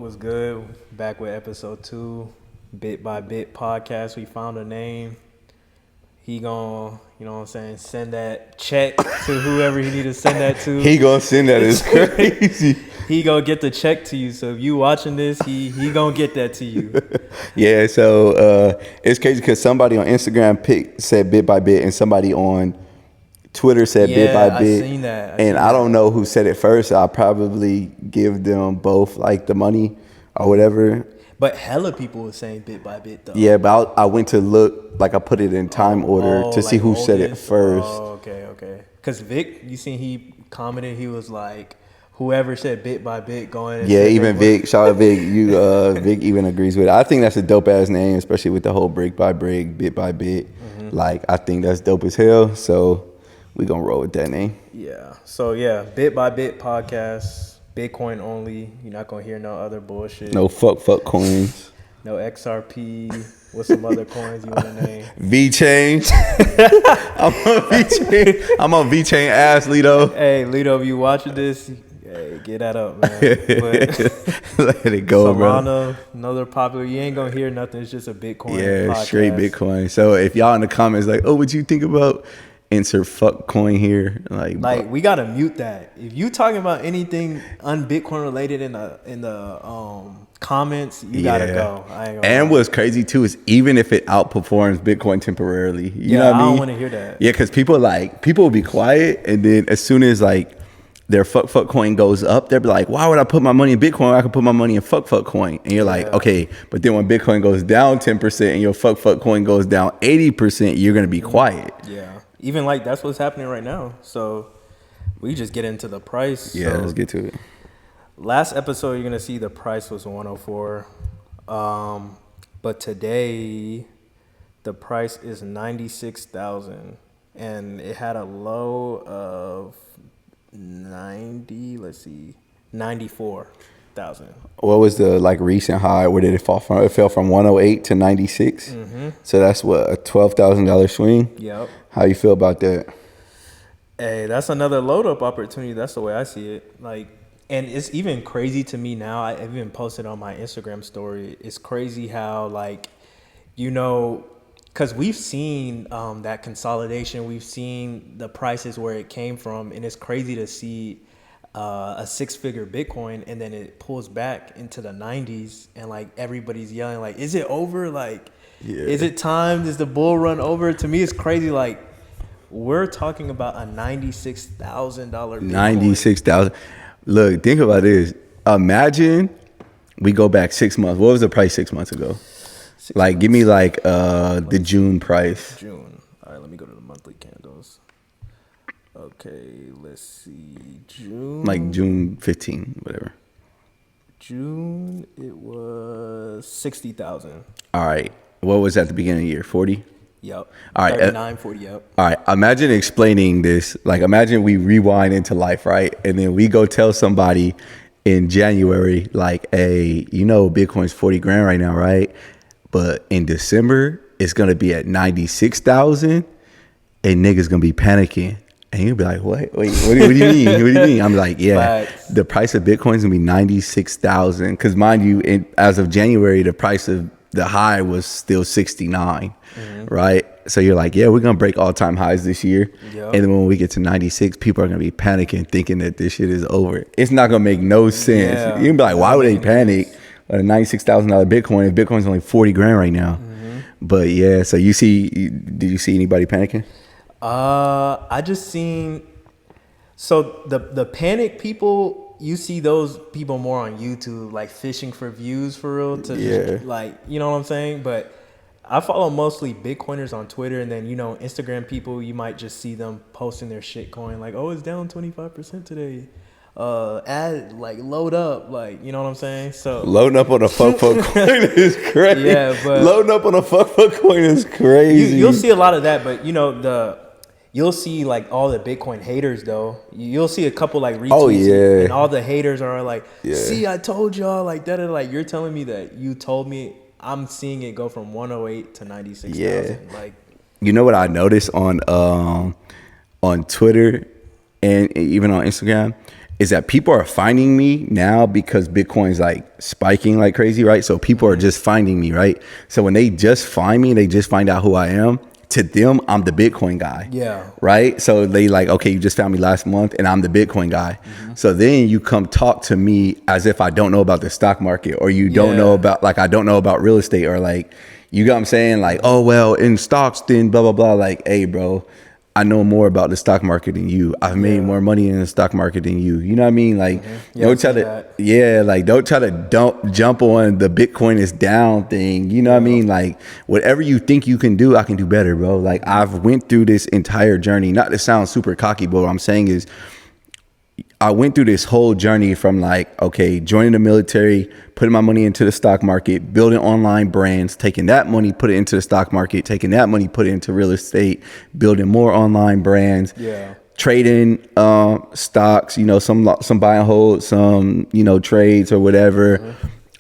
was good? Back with episode 2, Bit by Bit podcast. We found a name. He gonna, you know what I'm saying, send that check to whoever he need to send that to. He gonna send that. It's crazy. He gonna get the check to you. So if you watching this, he gonna get that to you. Yeah. So it's crazy because somebody on Instagram said bit by bit, and somebody on Twitter said bit by bit. I seen that. I don't know who said it first. I'll probably give them both like the money or whatever. But hella people were saying bit by bit though. Yeah, but I went to look, like I put it in time order to see who said it first. Oh, okay. Because Vic, you seen he commented, he was like, whoever said bit by bit going. Yeah, even Vic, shout out Vic. Vic even agrees with it. I think that's a dope ass name, especially with the whole brick by brick, bit by bit. Mm-hmm. Like, I think that's dope as hell. So we gonna roll with that name. Yeah. So yeah, bit by bit podcast. Bitcoin only. You're not gonna hear no other bullshit. No fuck coins. No XRP. What's some other coins you wanna name? V-Chain. I'm on V-Chain ass, Lito. Hey, Lito, if you watching this, hey, get that up, man. Let it go, Solana, bro. another popular. You ain't gonna hear nothing. It's just a Bitcoin. Yeah, podcast. Straight Bitcoin. So if y'all in the comments like, oh, what you think about? Insert fuck coin here, like we gotta mute that. If you talking about anything un-Bitcoin related in the comments, you gotta go. And what's crazy too is even if it outperforms Bitcoin temporarily, you know what I mean? I don't want to hear that. Yeah, because people will be quiet, and then as soon as like their fuck coin goes up, they'll be like, why would I put my money in Bitcoin? I can put my money in fuck coin. And you're like, okay, but then when Bitcoin goes down 10% and your fuck coin goes down 80%, you're gonna be quiet. Yeah. Even like that's what's happening right now. So we just get into the price. Yeah, so let's get to it. Last episode, you're gonna see the price was 104, but today the price is 96,000, and it had a low of 94,000. What was the like recent high? Where did it fall from? It fell from 108 to 96. Mm-hmm. So that's what, a $12,000 swing. Yep. How you feel about that? Hey, that's another load up opportunity. That's the way I see it. Like, and it's even crazy to me now. I even posted on my Instagram story. It's crazy how, like, you know, because we've seen that consolidation. We've seen the prices where it came from, and it's crazy to see a 6-figure Bitcoin, and then it pulls back into the 90s, and like everybody's yelling, like, "Is it over? Like, is it time? Is the bull run over?" To me, it's crazy. Like, we're talking about a $96,000 Bitcoin. 96,000. Look, think about this. Imagine we go back 6 months. What was the price 6 months ago? Give me like the June price. June. All right, let me go to the monthly candles. Okay, let's see. June. Like June 15, whatever. June, it was 60,000. All right. What was at the beginning of the year? 40? Yep. All right. 39, 40, yep. All right. Imagine explaining this. Like, imagine we rewind into life, right? And then we go tell somebody in January, like, hey, you know, Bitcoin's 40 grand right now, right? But in December, it's going to be at 96,000, and niggas going to be panicking. And you'll be like, what? Wait, what do you mean? What do you mean? I'm like, yeah, the price of Bitcoin is going to be 96,000. Because mind you, as of January, the price of the high was still 69, right? So you're like, yeah, we're going to break all-time highs this year. Yep. And then when we get to 96, people are going to be panicking, thinking that this shit is over. It's not going to make no sense. Yeah. You're going to be like, why would they panic on a $96,000 Bitcoin if Bitcoin's only 40 grand right now? Mm-hmm. But yeah, so did you see anybody panicking? I just seen, so the panic people, you see those people more on YouTube, like fishing for views for real, to just, like, you know what I'm saying? But I follow mostly Bitcoiners on Twitter, and then, you know, Instagram people, you might just see them posting their shit coin, like, oh, it's down 25% today. Load up, like, you know what I'm saying? So loading up on a fuck coin is crazy. Yeah, but loading up on a fuck coin is crazy. You'll see a lot of that, but you know, you'll see like all the Bitcoin haters though. You'll see a couple like retweets. Oh yeah. And all the haters are like, see, I told y'all, like that. Like, you're telling me that you told me. I'm seeing it go from 108 to 96,000. Yeah. Like, you know what I noticed on Twitter and even on Instagram is that people are finding me now because Bitcoin's like spiking like crazy, right? So people are just finding me, right? So when they just find me, they just find out who I am. To them, I'm the Bitcoin guy. Yeah. Right. So they like, okay, you just found me last month and I'm the Bitcoin guy. So then you come talk to me as if I don't know about the stock market, or you don't know about, like, I don't know about real estate, or like, you got what I'm saying? Like, oh, well, in stocks, then blah, blah, blah. Like, hey, bro, I know more about the stock market than you. I've made more money in the stock market than you. You know what I mean? Like, don't try to, like, don't try to jump on the Bitcoin is down thing. You know what I mean? Like, whatever you think you can do, I can do better, bro. Like, I've went through this entire journey. Not to sound super cocky, but what I'm saying is, I went through this whole journey from like, okay, joining the military, putting my money into the stock market, building online brands, taking that money, put it into the stock market, taking that money, put it into real estate, building more online brands, trading stocks, you know, some buy and hold, some, you know, trades or whatever.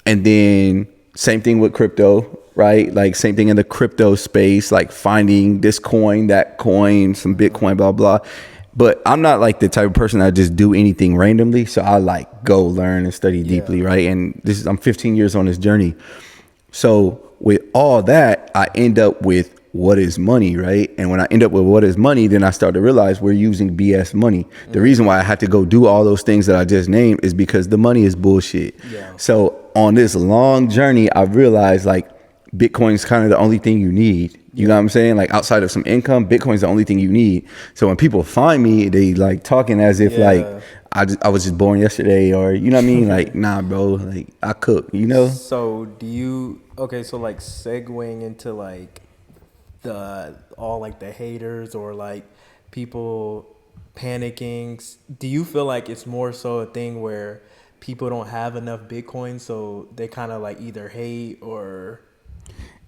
And then same thing with crypto, right? Like same thing in the crypto space, like finding this coin, that coin, some Bitcoin, blah, blah. But I'm not like the type of person that just do anything randomly. So I like go learn and study deeply, right? And I'm 15 years on this journey. So with all that, I end up with what is money, right? And when I end up with what is money, then I start to realize we're using BS money. The reason why I had to go do all those things that I just named is because the money is bullshit. So on this long journey, I realized like Bitcoin's kind of the only thing you need. You know what I'm saying? Like outside of some income, Bitcoin's the only thing you need. So when people find me, they like talking as if like I was just born yesterday, or you know what I mean? Like, nah, bro, like I cook, you know? So do you, okay, so like segueing into like all like the haters or like people panicking, do you feel like it's more so a thing where people don't have enough Bitcoin, so they kind of like either hate or...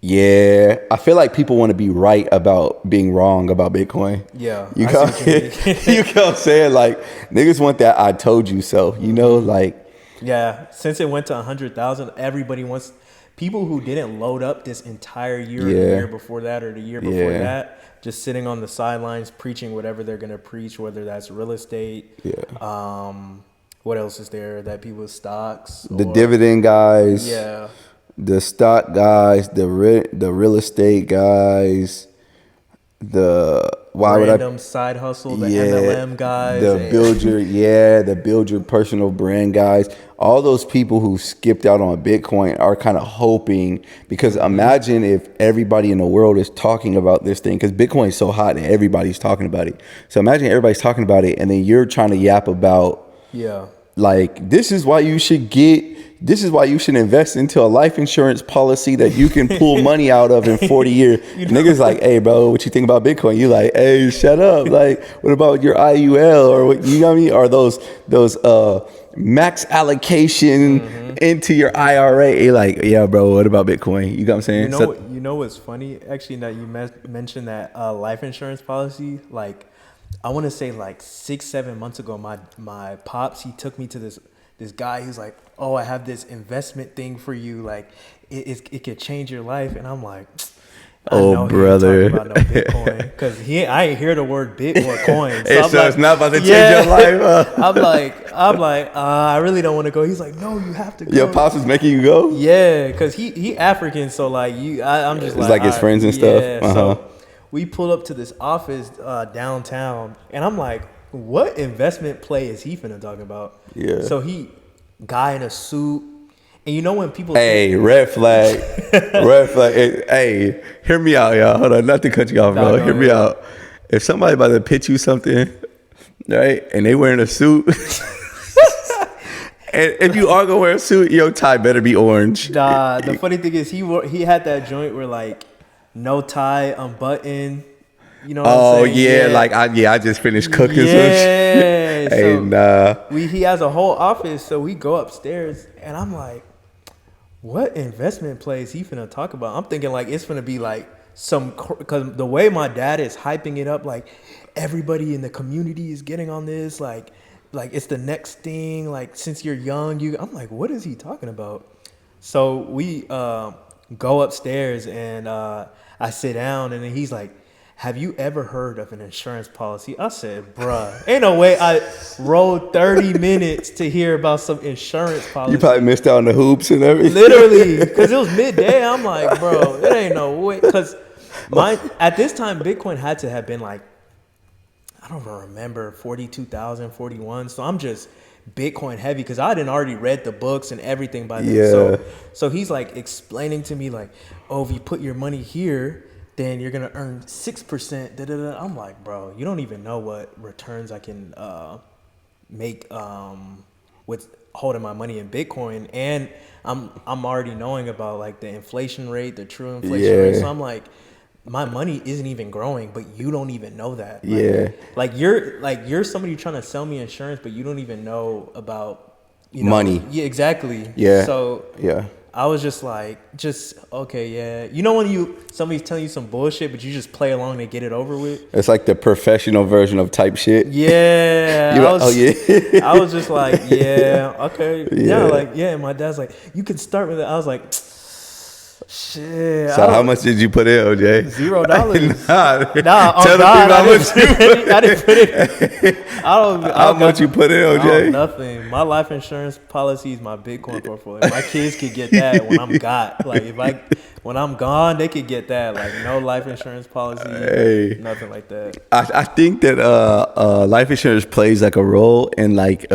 Yeah, I feel like people want to be right about being wrong about Bitcoin. Yeah, you know what I'm saying? Like niggas want that I told you so, you know, like. Yeah, since it went to 100,000, everybody wants, people who didn't load up this entire year, or the year before that, or the year before that, just sitting on the sidelines preaching whatever they're gonna preach, whether that's real estate. What else is there that people stocks? The dividend guys. Yeah. The stock guys, the real estate guys, the random side hustle, the MLM guys, the build your personal brand guys. All those people who skipped out on Bitcoin are kind of hoping, because imagine if everybody in the world is talking about this thing, because Bitcoin is so hot and everybody's talking about it. So imagine everybody's talking about it, and then you're trying to yap about like this is why you should invest into a life insurance policy that you can pull money out of in 40 years. Niggas like, hey, bro, what you think about Bitcoin? You like, hey, shut up. Like, what about your IUL, or what, you know what I mean? Or those max allocation into your IRA. You're like, yeah, bro, what about Bitcoin? You know what I'm saying? You know what's funny? Actually, that you mentioned that life insurance policy, like, I want to say like 6-7 months ago, my pops, he took me to this guy. He's like, oh, I have this investment thing for you. Like, it could change your life. And I'm like, oh, brother, he ain't talking about no Bitcoin, because I ain't hear the word bit or coin. So, it's not about to change your life. I'm like, I really don't want to go. He's like, no, you have to go. Your pops is making you go? Yeah, because he African, so like I'm just it's like his friends and stuff. So we pull up to this office downtown, and I'm like, what investment play is he finna talk about? Yeah. So guy in a suit, and you know when people red flag. Hey, hear me out, y'all. Hold on, not to cut you off, bro. Hear me out. If somebody about to pitch you something, right, and they wearing a suit, and if you are gonna wear a suit, your tie better be orange. Nah, the funny thing is he had that joint where like no tie, unbuttoned. You know what I'm saying? Yeah, like I just finished cooking some shit. Hey, so nah. He has a whole office, so we go upstairs, and I'm like, what investment play is he finna talk about? I'm thinking like it's finna be like because the way my dad is hyping it up, like everybody in the community is getting on this, like it's the next thing, like since you're young, I'm like, what is he talking about? So we go upstairs, and I sit down, and then he's like, have you ever heard of an insurance policy? I said, bruh, ain't no way I rode 30 minutes to hear about some insurance policy. You probably missed out on the hoops and everything. Literally, because it was midday. I'm like, bro, it ain't no way. Because at this time, Bitcoin had to have been like, I don't even remember, 42,000, 41. So I'm just Bitcoin heavy because I didn't already read the books and everything by then. Yeah. So he's like explaining to me like, oh, if you put your money here, then you're gonna earn 6%. Da, da, da. I'm like, bro, you don't even know what returns I can make with holding my money in Bitcoin, and I'm already knowing about like the inflation rate, the true inflation rate. So I'm like, my money isn't even growing, but you don't even know that. Like you're somebody trying to sell me insurance, but you don't even know about money. Yeah, exactly. Yeah. So yeah. I was just like, okay, yeah. You know when somebody's telling you some bullshit, but you just play along to get it over with? It's like the professional version of type shit. Yeah. I was just like, yeah, okay. Yeah, like, yeah. And my dad's like, you can start with it. I was like, shit. So how much did you put in, OJ? $0. Nah, tell the people how much you put. I didn't put it. How much you put in, OJ? Nothing. My life insurance policy is my Bitcoin portfolio. My kids could get that when I'm when I'm gone, they could get that. Like no life insurance policy, nothing like that. I think that life insurance plays like a role in like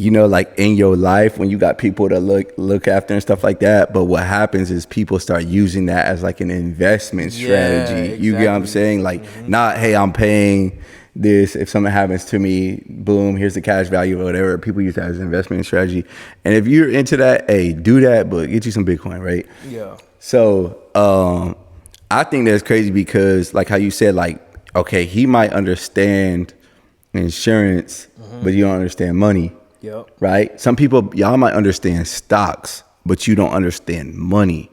like in your life when you got people to look after and stuff like that. But what happens is people start using that as like an investment strategy. Exactly. You get what I'm saying? Like, not, hey, I'm paying this. If something happens to me, boom, here's the cash value or whatever. People use that as an investment strategy. And if you're into that, hey, do that, but get you some Bitcoin, right? Yeah. So I think that's crazy because like how you said, like, okay, he might understand insurance, but you don't understand money. Yep. Right? Some people, y'all might understand stocks, but you don't understand money.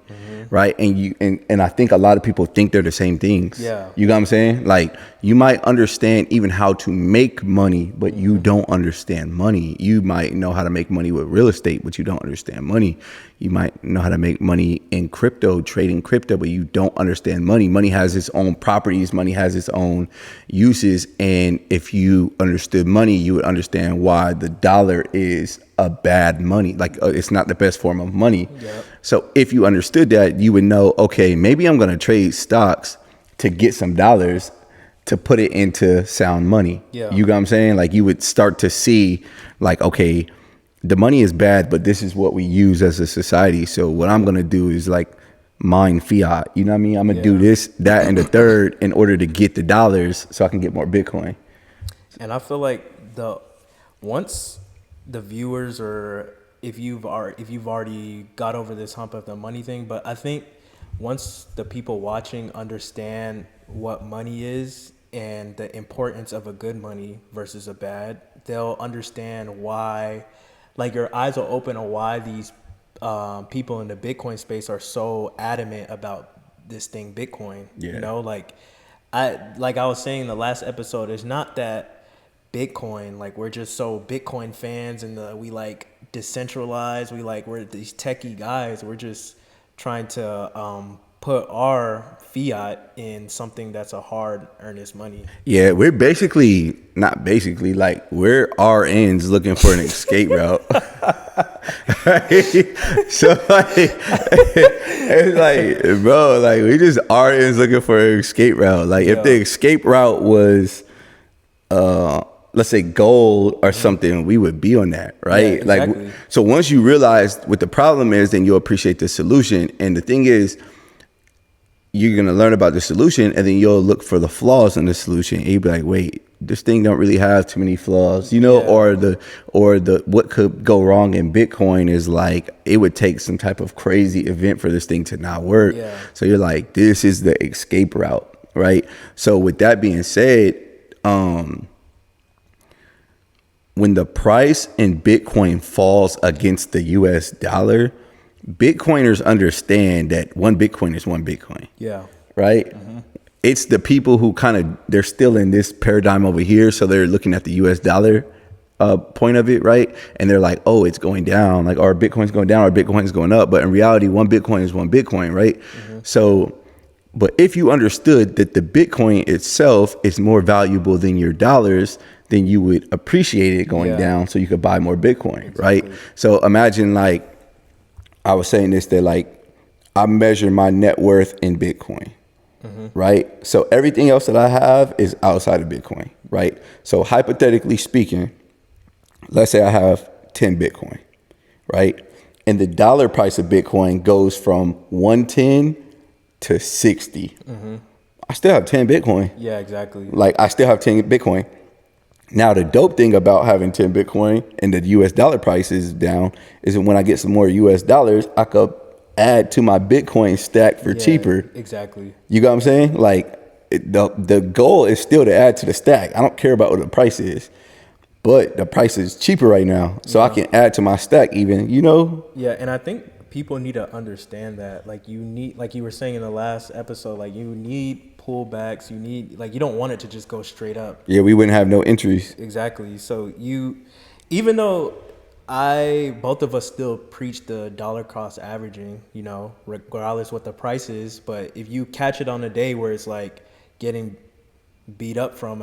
Right? And I think a lot of people think they're the same things. Yeah. You got what I'm saying? Like, you might understand even how to make money, but you don't understand money. You might know how to make money with real estate, but you don't understand money. You might know how to make money in crypto, trading crypto, but you don't understand money. Money has its own properties. Money has its own uses. And if you understood money, you would understand why the dollar is a bad money. Like, it's not the best form of money. Yep. So if you understood that, you would know, okay, maybe I'm going to trade stocks to get some dollars to put it into sound money. Yeah. You got what I'm saying? Like, you would start to see like, okay, the money is bad, but this is what we use as a society. So what I'm going to do is like mine fiat. You know what I mean? I'm going to do this, that, and the third in order to get the dollars so I can get more Bitcoin. And I feel like once the viewers, or if you've already got over this hump of the money thing, but I think once the people watching understand what money is and the importance of a good money versus a bad, they'll understand why, like, your eyes will open on why these people in the Bitcoin space are so adamant about this thing, Bitcoin. Yeah. You know, like I was saying in the last episode, it's not that Bitcoin, like, we're just so Bitcoin fans and we like decentralized, we're these techie guys. We're just trying to put our fiat in something that's a hard earnest money. Yeah, we're not basically, like, we're RNs looking for an escape route. Right? So like, it's like, bro, like, we just RNs looking for an escape route. Like, if the escape route was let's say gold or something, we would be on that, right? Yeah, exactly. Like, so once you realize what the problem is, then you'll appreciate the solution. And the thing is, you're gonna learn about the solution, and then you'll look for the flaws in the solution. And you'll be like, wait, this thing don't really have too many flaws, you know? Yeah. Or the what could go wrong in Bitcoin is like, it would take some type of crazy event for this thing to not work. Yeah. So you're like, this is the escape route, right? So with that being said, when the price in Bitcoin falls against the US dollar, Bitcoiners understand that one Bitcoin is one Bitcoin. Yeah. Right? Mm-hmm. It's the people who they're still in this paradigm over here. So they're looking at the US dollar point of it, right? And they're like, oh, it's going down. Like, our Bitcoin's going down, our Bitcoin's going up. But in reality, one Bitcoin is one Bitcoin, right? Mm-hmm. So But if you understood that the Bitcoin itself is more valuable than your dollars, then you would appreciate it going down so you could buy more Bitcoin, right? So imagine like, I was saying this, that like I measure my net worth in Bitcoin, right? So everything else that I have is outside of Bitcoin, right? So hypothetically speaking, let's say I have 10 Bitcoin, right? And the dollar price of Bitcoin goes from 110 to 60. I still have 10 Bitcoin. Yeah, exactly. Like I still have 10 Bitcoin. Now the dope thing about having 10 Bitcoin and the US dollar price is down is that when I get some more US dollars, I could add to my Bitcoin stack for cheaper. Exactly. You got what I'm saying? Like the goal is still to add to the stack. I don't care about what the price is, but the price is cheaper right now. So I can add to my stack even, you know? Yeah, and I think people need to understand that, like, you need, like you were saying in the last episode, like, you need pullbacks. You need, like, you don't want it to just go straight up. Yeah, we wouldn't have no entries. Exactly. So even though both of us still preach the dollar cost averaging, you know, regardless what the price is, but if you catch it on a day where it's like getting beat up from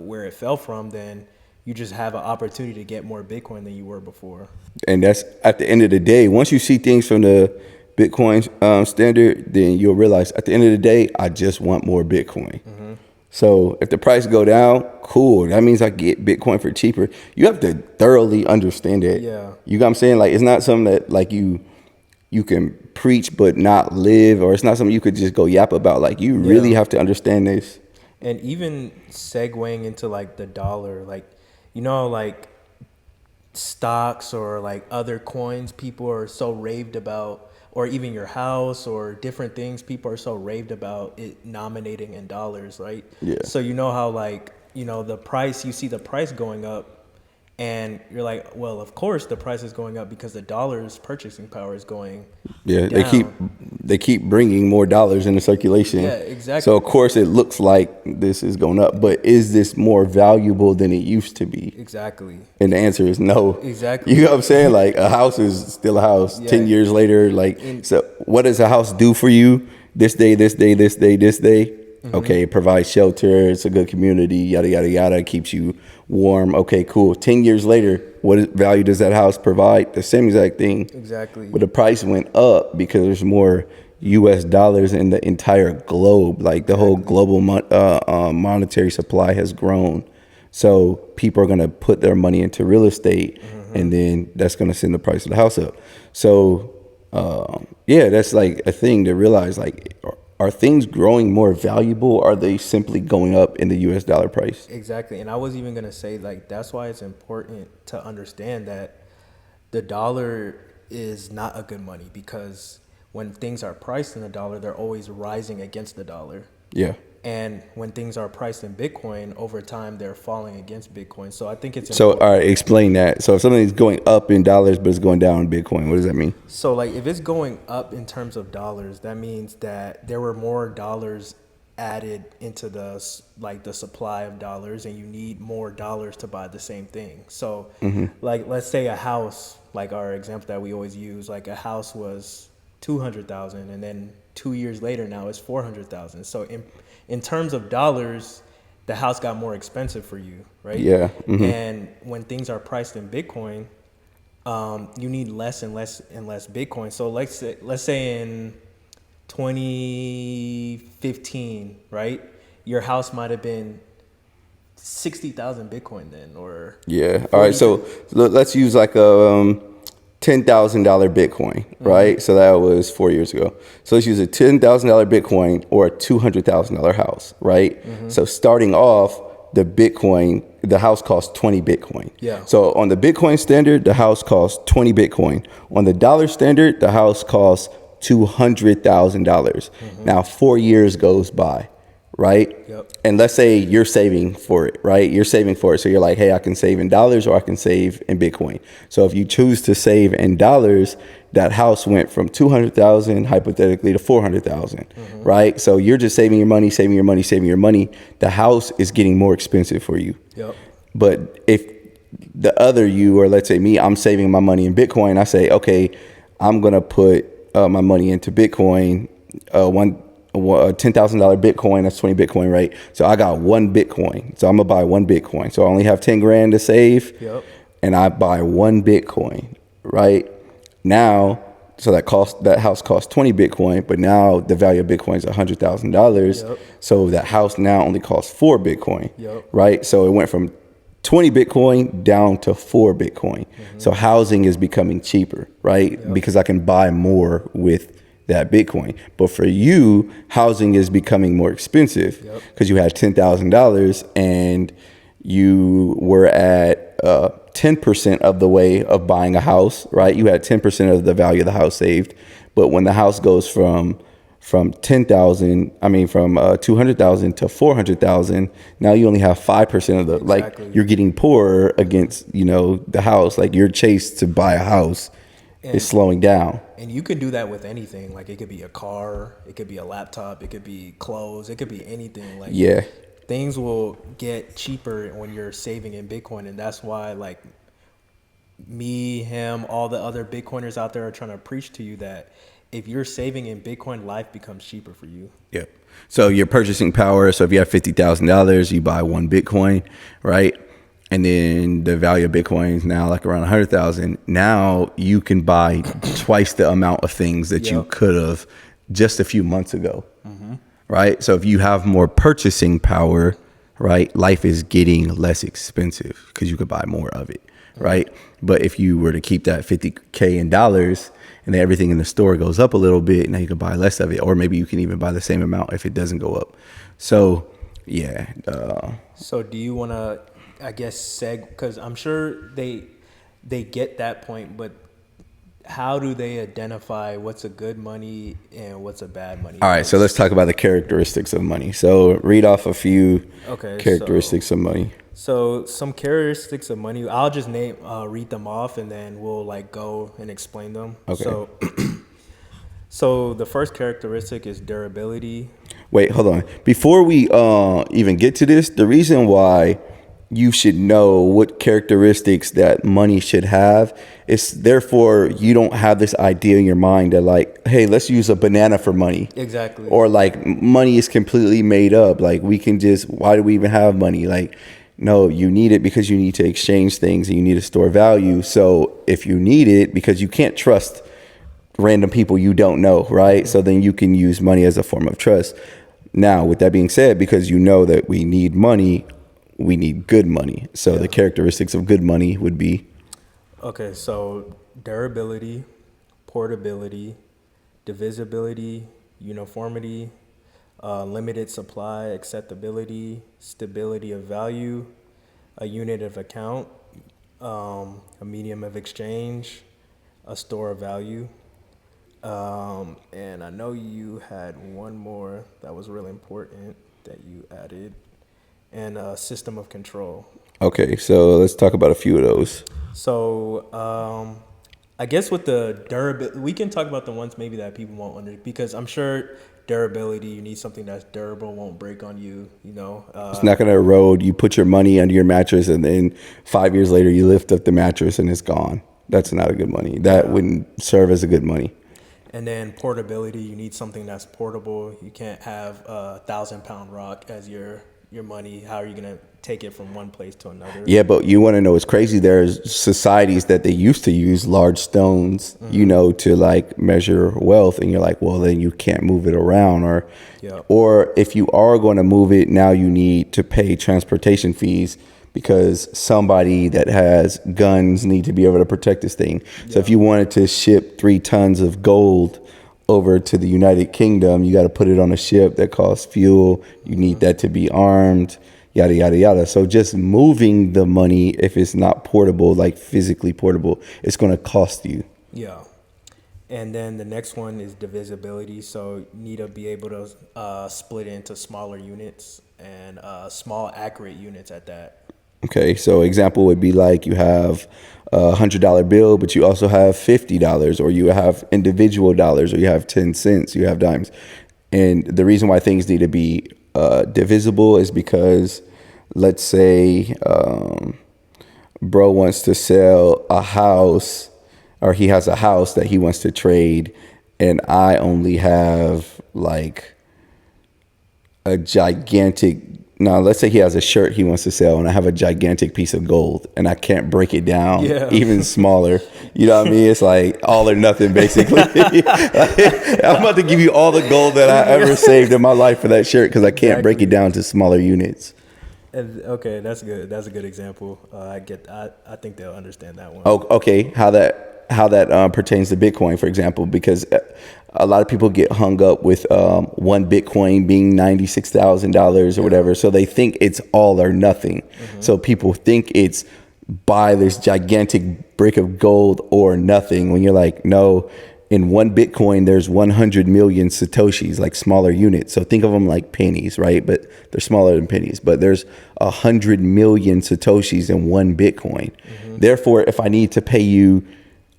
where it fell from, then you just have an opportunity to get more Bitcoin than you were before. And that's at the end of the day. Once you see things from the Bitcoin standard, then you'll realize at the end of the day, I just want more Bitcoin. So if the price go down, cool. That means I get Bitcoin for cheaper. You have to thoroughly understand it. Yeah. You got what I'm saying? Like, it's not something that like you can preach but not live, or it's not something you could just go yap about. Like, you really have to understand this. And even segueing into like the dollar, like, you know, like stocks or like other coins, people are so raved about, or even your house or different things, people are so raved about it nominating in dollars, right? Yeah. So you know how, like, you know, the price, you see the price going up and you're like, well, of course the price is going up because the dollar's purchasing power is going down. They keep bringing more dollars into circulation. Yeah, exactly. So of course it looks like this is going up, but is this more valuable than it used to be? Exactly. And the answer is no. Exactly. You know what I'm saying? Like, a house is still a house. 10 years later, like, so what does a house do for you this day, this day, this day, this day? Okay, it provides shelter, it's a good community, yada, yada, yada, keeps you warm. Okay, cool. 10 years later, what value does that house provide? The same exact thing. Exactly. But the price went up because there's more US dollars in the entire globe. Like, the whole global monetary supply has grown. So people are going to put their money into real estate, and then that's going to send the price of the house up. So, that's like a thing to realize, like, are things growing more valuable? Or are they simply going up in the US dollar price? Exactly. And I was even going to say, like, that's why it's important to understand that the dollar is not a good money, because when things are priced in the dollar, they're always rising against the dollar. Yeah. And when things are priced in Bitcoin, over time, they're falling against Bitcoin. So I think it's So, important. all right, explain that. So if something's going up in dollars, but it's going down in Bitcoin, what does that mean? So, like, if it's going up in terms of dollars, that means that there were more dollars added into the supply of dollars, and you need more dollars to buy the same thing. So, like, let's say a house, like our example that we always use, like a house was 200,000, and then 2 years later now it's 400,000. So in terms of dollars, the house got more expensive for you, right? Yeah. And when things are priced in Bitcoin, you need less and less and less Bitcoin. So let's say in 2015, right, your house might have been 60,000 Bitcoin then, or All right, so let's use like a $10,000 Bitcoin, right? So that was 4 years ago. So let's use a $10,000 Bitcoin or a $200,000 house, right? So starting off, the house costs 20 Bitcoin. Yeah. So on the Bitcoin standard, the house costs 20 Bitcoin. On the dollar standard, the house costs $200,000. Now 4 years goes by, right? Yep. And let's say you're saving for it, right? You're saving for it. So you're like, hey, I can save in dollars or I can save in Bitcoin. So if you choose to save in dollars, that house went from 200,000 hypothetically to 400,000, right? So you're just saving your money, saving your money, saving your money. The house is getting more expensive for you. Yep. But if the other you, or let's say me, I'm saving my money in Bitcoin, I say, okay, I'm going to put my money into Bitcoin, $10,000 Bitcoin, that's 20 Bitcoin, right? So I got 1 Bitcoin. So I'm gonna buy 1 Bitcoin. So I only have 10 grand to save. Yep. And I buy 1 Bitcoin, right? Now, so that house costs 20 Bitcoin, but now the value of Bitcoin is $100,000. Yep. So that house now only costs 4 Bitcoin, Yep. right? So it went from 20 Bitcoin down to 4 Bitcoin. So housing is becoming cheaper, right? Yep. Because I can buy more with that Bitcoin. But for you, housing is becoming more expensive because you had $10,000 and you were at 10% of the way of buying a house, right? You had 10% of the value of the house saved. But when the house goes from 10,000, from 200,000 to 400,000, now you only have 5% of the, Exactly. like, you're getting poorer against, the house. Like, your chase to buy a house is slowing down. And you can do that with anything. Like, it could be a car, it could be a laptop, it could be clothes, it could be anything. Like, Yeah. things will get cheaper when you're saving in Bitcoin. And that's why, like, me, him, all the other Bitcoiners out there are trying to preach to you that if you're saving in Bitcoin, life becomes cheaper for you. Yep. So your purchasing power. So if you have $50,000, you buy 1 Bitcoin, right? And then the value of Bitcoin is now like around 100,000. Now you can buy twice the amount of things that you could have just a few months ago, right? So if you have more purchasing power, right, life is getting less expensive because you could buy more of it, right? But if you were to keep that 50K in dollars and then everything in the store goes up a little bit, now you can buy less of it, or maybe you can even buy the same amount if it doesn't go up. So yeah. So do you want to, I guess, because I'm sure they get that point, but how do they identify what's a good money and what's a bad money? All right, so let's talk about the characteristics of money. So read off a few characteristics of money. So some characteristics of money, I'll just read them off, and then we'll like go and explain them. Okay. So the first characteristic is durability. Wait, hold on. Before we even get to this, the reason why you should know what characteristics that money should have is therefore you don't have this idea in your mind that like, hey, let's use a banana for money. Exactly. Or like money is completely made up. Like we can just, why do we even have money? Like, no, you need it because you need to exchange things and you need to store value. So if you need it because you can't trust random people you don't know, right? So then you can use money as a form of trust. Now, with that being said, because you know that we need money, we need good money. So the characteristics of good money would be? Okay, so durability, portability, divisibility, uniformity, limited supply, acceptability, stability of value, a unit of account, a medium of exchange, a store of value. And I know you had one more that was really important that you added, and a system of control. Okay, so let's talk about a few of those. So I guess with the durability, we can talk about the ones maybe that people won't under, because I'm sure durability, you need something that's durable, won't break on you, it's not going to erode. You put your money under your mattress and then 5 years later you lift up the mattress and it's gone. That's not a good money. That wouldn't serve as a good money. And then portability, you need something that's portable. You can't have a 1,000-pound rock as your money. How are you going to take it from one place to another? Yeah, but you want to know what's crazy? There's societies that they used to use large stones, to like measure wealth, and you're like, well, then you can't move it around, or if you are going to move it, now you need to pay transportation fees because somebody that has guns need to be able to protect this thing. So if you wanted to ship 3 tons of gold over to the United Kingdom, you got to put it on a ship that costs fuel. You need that to be armed, yada, yada, yada. So just moving the money, if it's not portable, like physically portable, it's going to cost you. Yeah. And then the next one is divisibility. So you need to be able to split it into smaller units and small accurate units at that. Okay, so example would be like you have a $100 bill, but you also have $50, or you have individual dollars, or you have 10 cents, you have dimes. And the reason why things need to be divisible is because, let's say, bro wants to sell a house, or he has a house that he wants to trade, and I only have like a gigantic, now let's say he has a shirt he wants to sell and I have a gigantic piece of gold and I can't break it down even smaller. You know what I mean? It's like all or nothing basically. I'm about to give you all the gold that I ever saved in my life for that shirt because I can't break it down to smaller units. Okay, that's good. That's a good example. I think they'll understand that one. Oh, okay. How that pertains to Bitcoin, for example, because a lot of people get hung up with one Bitcoin being $96,000 or whatever, so they think it's all or nothing. So people think it's buy this gigantic brick of gold or nothing. When you're like, no. In one Bitcoin, there's 100 million Satoshis, like smaller units. So think of them like pennies, right? But they're smaller than pennies. But there's 100 million Satoshis in one Bitcoin. Therefore, if I need to pay you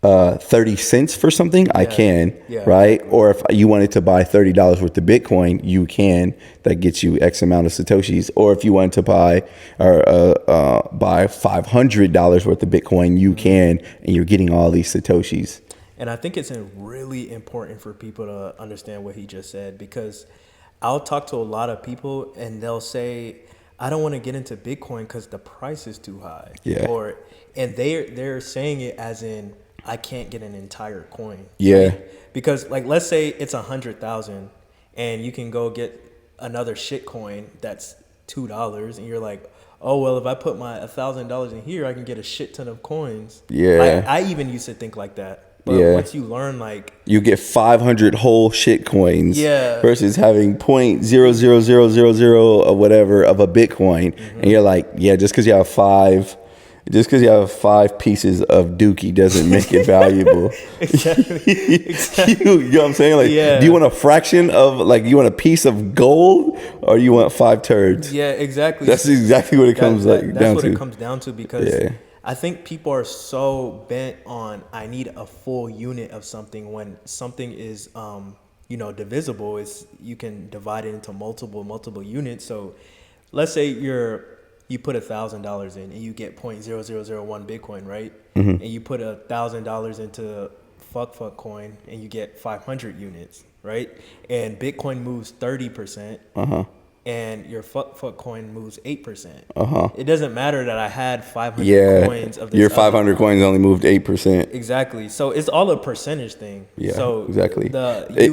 30 cents for something, I can, right? Exactly. Or if you wanted to buy $30 worth of Bitcoin, you can. That gets you X amount of Satoshis. Or if you wanted to buy $500 worth of Bitcoin, you can, and you're getting all these Satoshis. And I think it's really important for people to understand what he just said, because I'll talk to a lot of people and they'll say, I don't want to get into Bitcoin because the price is too high. And they're saying it as in, I can't get an entire coin. Right? Because like, let's say it's 100,000 and you can go get another shit coin that's $2 and you're like, oh, well, if I put my $1,000 in here, I can get a shit ton of coins. I even used to think like that. But once you learn, like, you get 500 whole shit coins versus having 0.00000 or whatever of a Bitcoin. And you're like, just because you have five pieces of dookie doesn't make it valuable. Exactly. You know what I'm saying? Like, do you want a fraction of, like, you want a piece of gold or you want 5 turds? Yeah, exactly. That's exactly what it comes down to. That's what it comes down to, because I think people are so bent on, I need a full unit of something, when something is, divisible. Is you can divide it into multiple units. So let's say you put $1,000 in and you get 0.0001 Bitcoin, right? And you put $1,000 into fuck coin and you get 500 units, right? And Bitcoin moves 30%. And your fuck coin moves 8%. It doesn't matter that I had 500 coins of this. Your 500 coins only moved 8%. Exactly. So it's all a percentage thing. So exactly.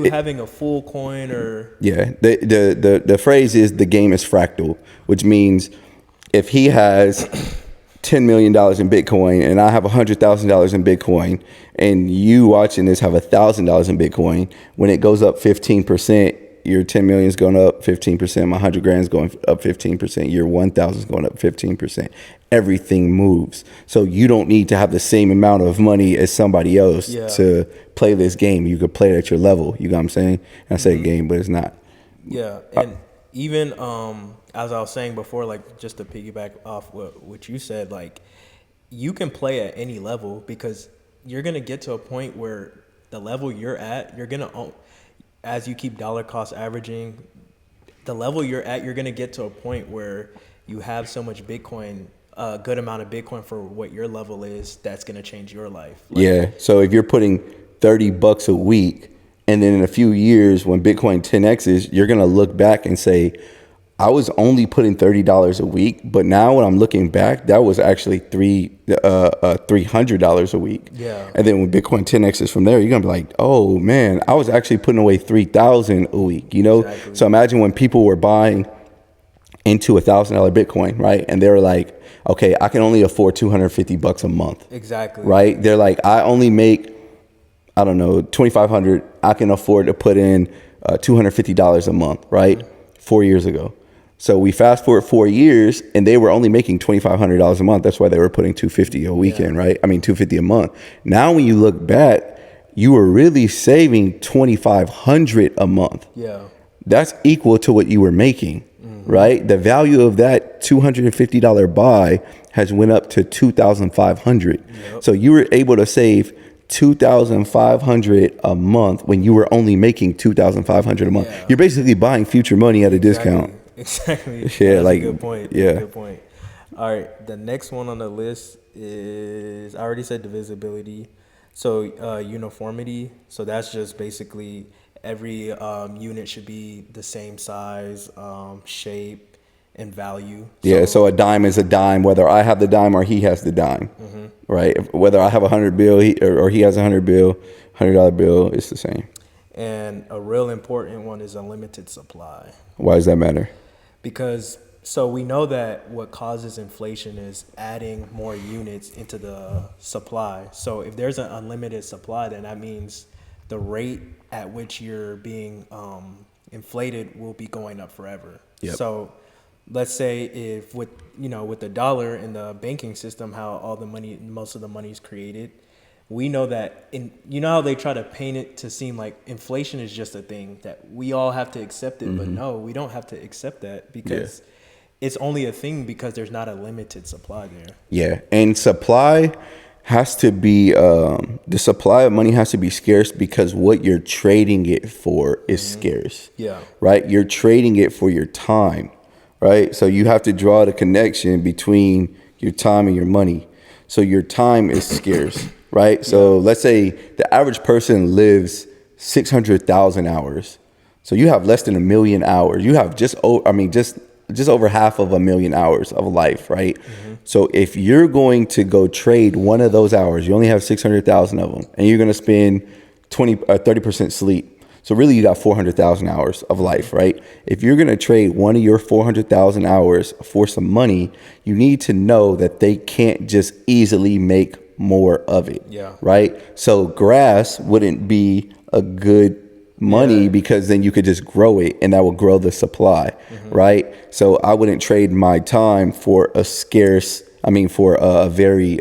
Having a full coin or the phrase is the game is fractal, which means if he has $10 million in Bitcoin and I have $100,000 in Bitcoin, and you watching this have $1,000 in Bitcoin, when it goes up 15%. Your 10 million is going up 15%. My 100 grand is going up 15%. Your 1,000 is going up 15%. Everything moves. So you don't need to have the same amount of money as somebody else to play this game. You could play it at your level. You know what I'm saying? And I say game, but it's not. Yeah. And even as I was saying before, like, just to piggyback off what you said, like, you can play at any level, because you're going to get to a point where the level you're at, you're going to, as you keep dollar cost averaging, the level you're at, you're going to get to a point where you have so much Bitcoin, a good amount of Bitcoin for what your level is, that's going to change your life. Like, so if you're putting $30 a week, and then in a few years when Bitcoin 10x's, you're going to look back and say, I was only putting $30 a week, but now when I'm looking back, that was actually $300 a week. And then when Bitcoin 10x is from there, you're gonna be like, oh man, I was actually putting away $3,000 a week. Exactly. So imagine when people were buying into $1,000 Bitcoin, right? And they were like, okay, I can only afford $250 a month. Exactly. Right? They're like, I only make, I don't know, $2,500. I can afford to put in $250 a month, right? 4 years ago. So we fast forward 4 years, and they were only making $2,500 a month. That's why they were putting $250 a weekend, right? I mean, $250 a month. Now, when you look back, you were really saving $2,500 a month. That's equal to what you were making, right? The value of that $250 buy has went up to $2,500. So you were able to save $2,500 a month when you were only making $2,500 a month. You're basically buying future money at a discount. Exactly. That's a good point. Good point. All right. The next one on the list is, I already said divisibility. So uniformity. So that's just basically every unit should be the same size, shape, and value. Yeah, so a dime is a dime, whether I have the dime or he has the dime, right? Whether I have 100 bill or he has 100 bill, $100 bill, it's the same. And a real important one is unlimited supply. Why does that matter? Because so we know that what causes inflation is adding more units into the supply. So if there's an unlimited supply, then that means the rate at which you're being inflated will be going up forever. Yep. So let's say if with the dollar in the banking system, how all the money, most of the money is created, we know that how they try to paint it to seem like inflation is just a thing that we all have to accept it, but no, we don't have to accept that because it's only a thing because there's not a limited supply there. Yeah, and supply has to be the supply of money has to be scarce because what you're trading it for is scarce. Yeah. Right? You're trading it for your time, right? So you have to draw the connection between your time and your money. So your time is scarce, right? So let's say the average person lives 600,000 hours. So you have less than 1 million hours. You have just over 500,000 hours of life, right? So if you're going to go trade one of those hours, you only have 600,000 of them, and you're going to spend 30% sleep. So really you got 400,000 hours of life, right? If you're going to trade one of your 400,000 hours for some money, you need to know that they can't just easily make more of it, right? So grass wouldn't be a good money because then you could just grow it and that will grow the supply, right? So I wouldn't trade my time for a very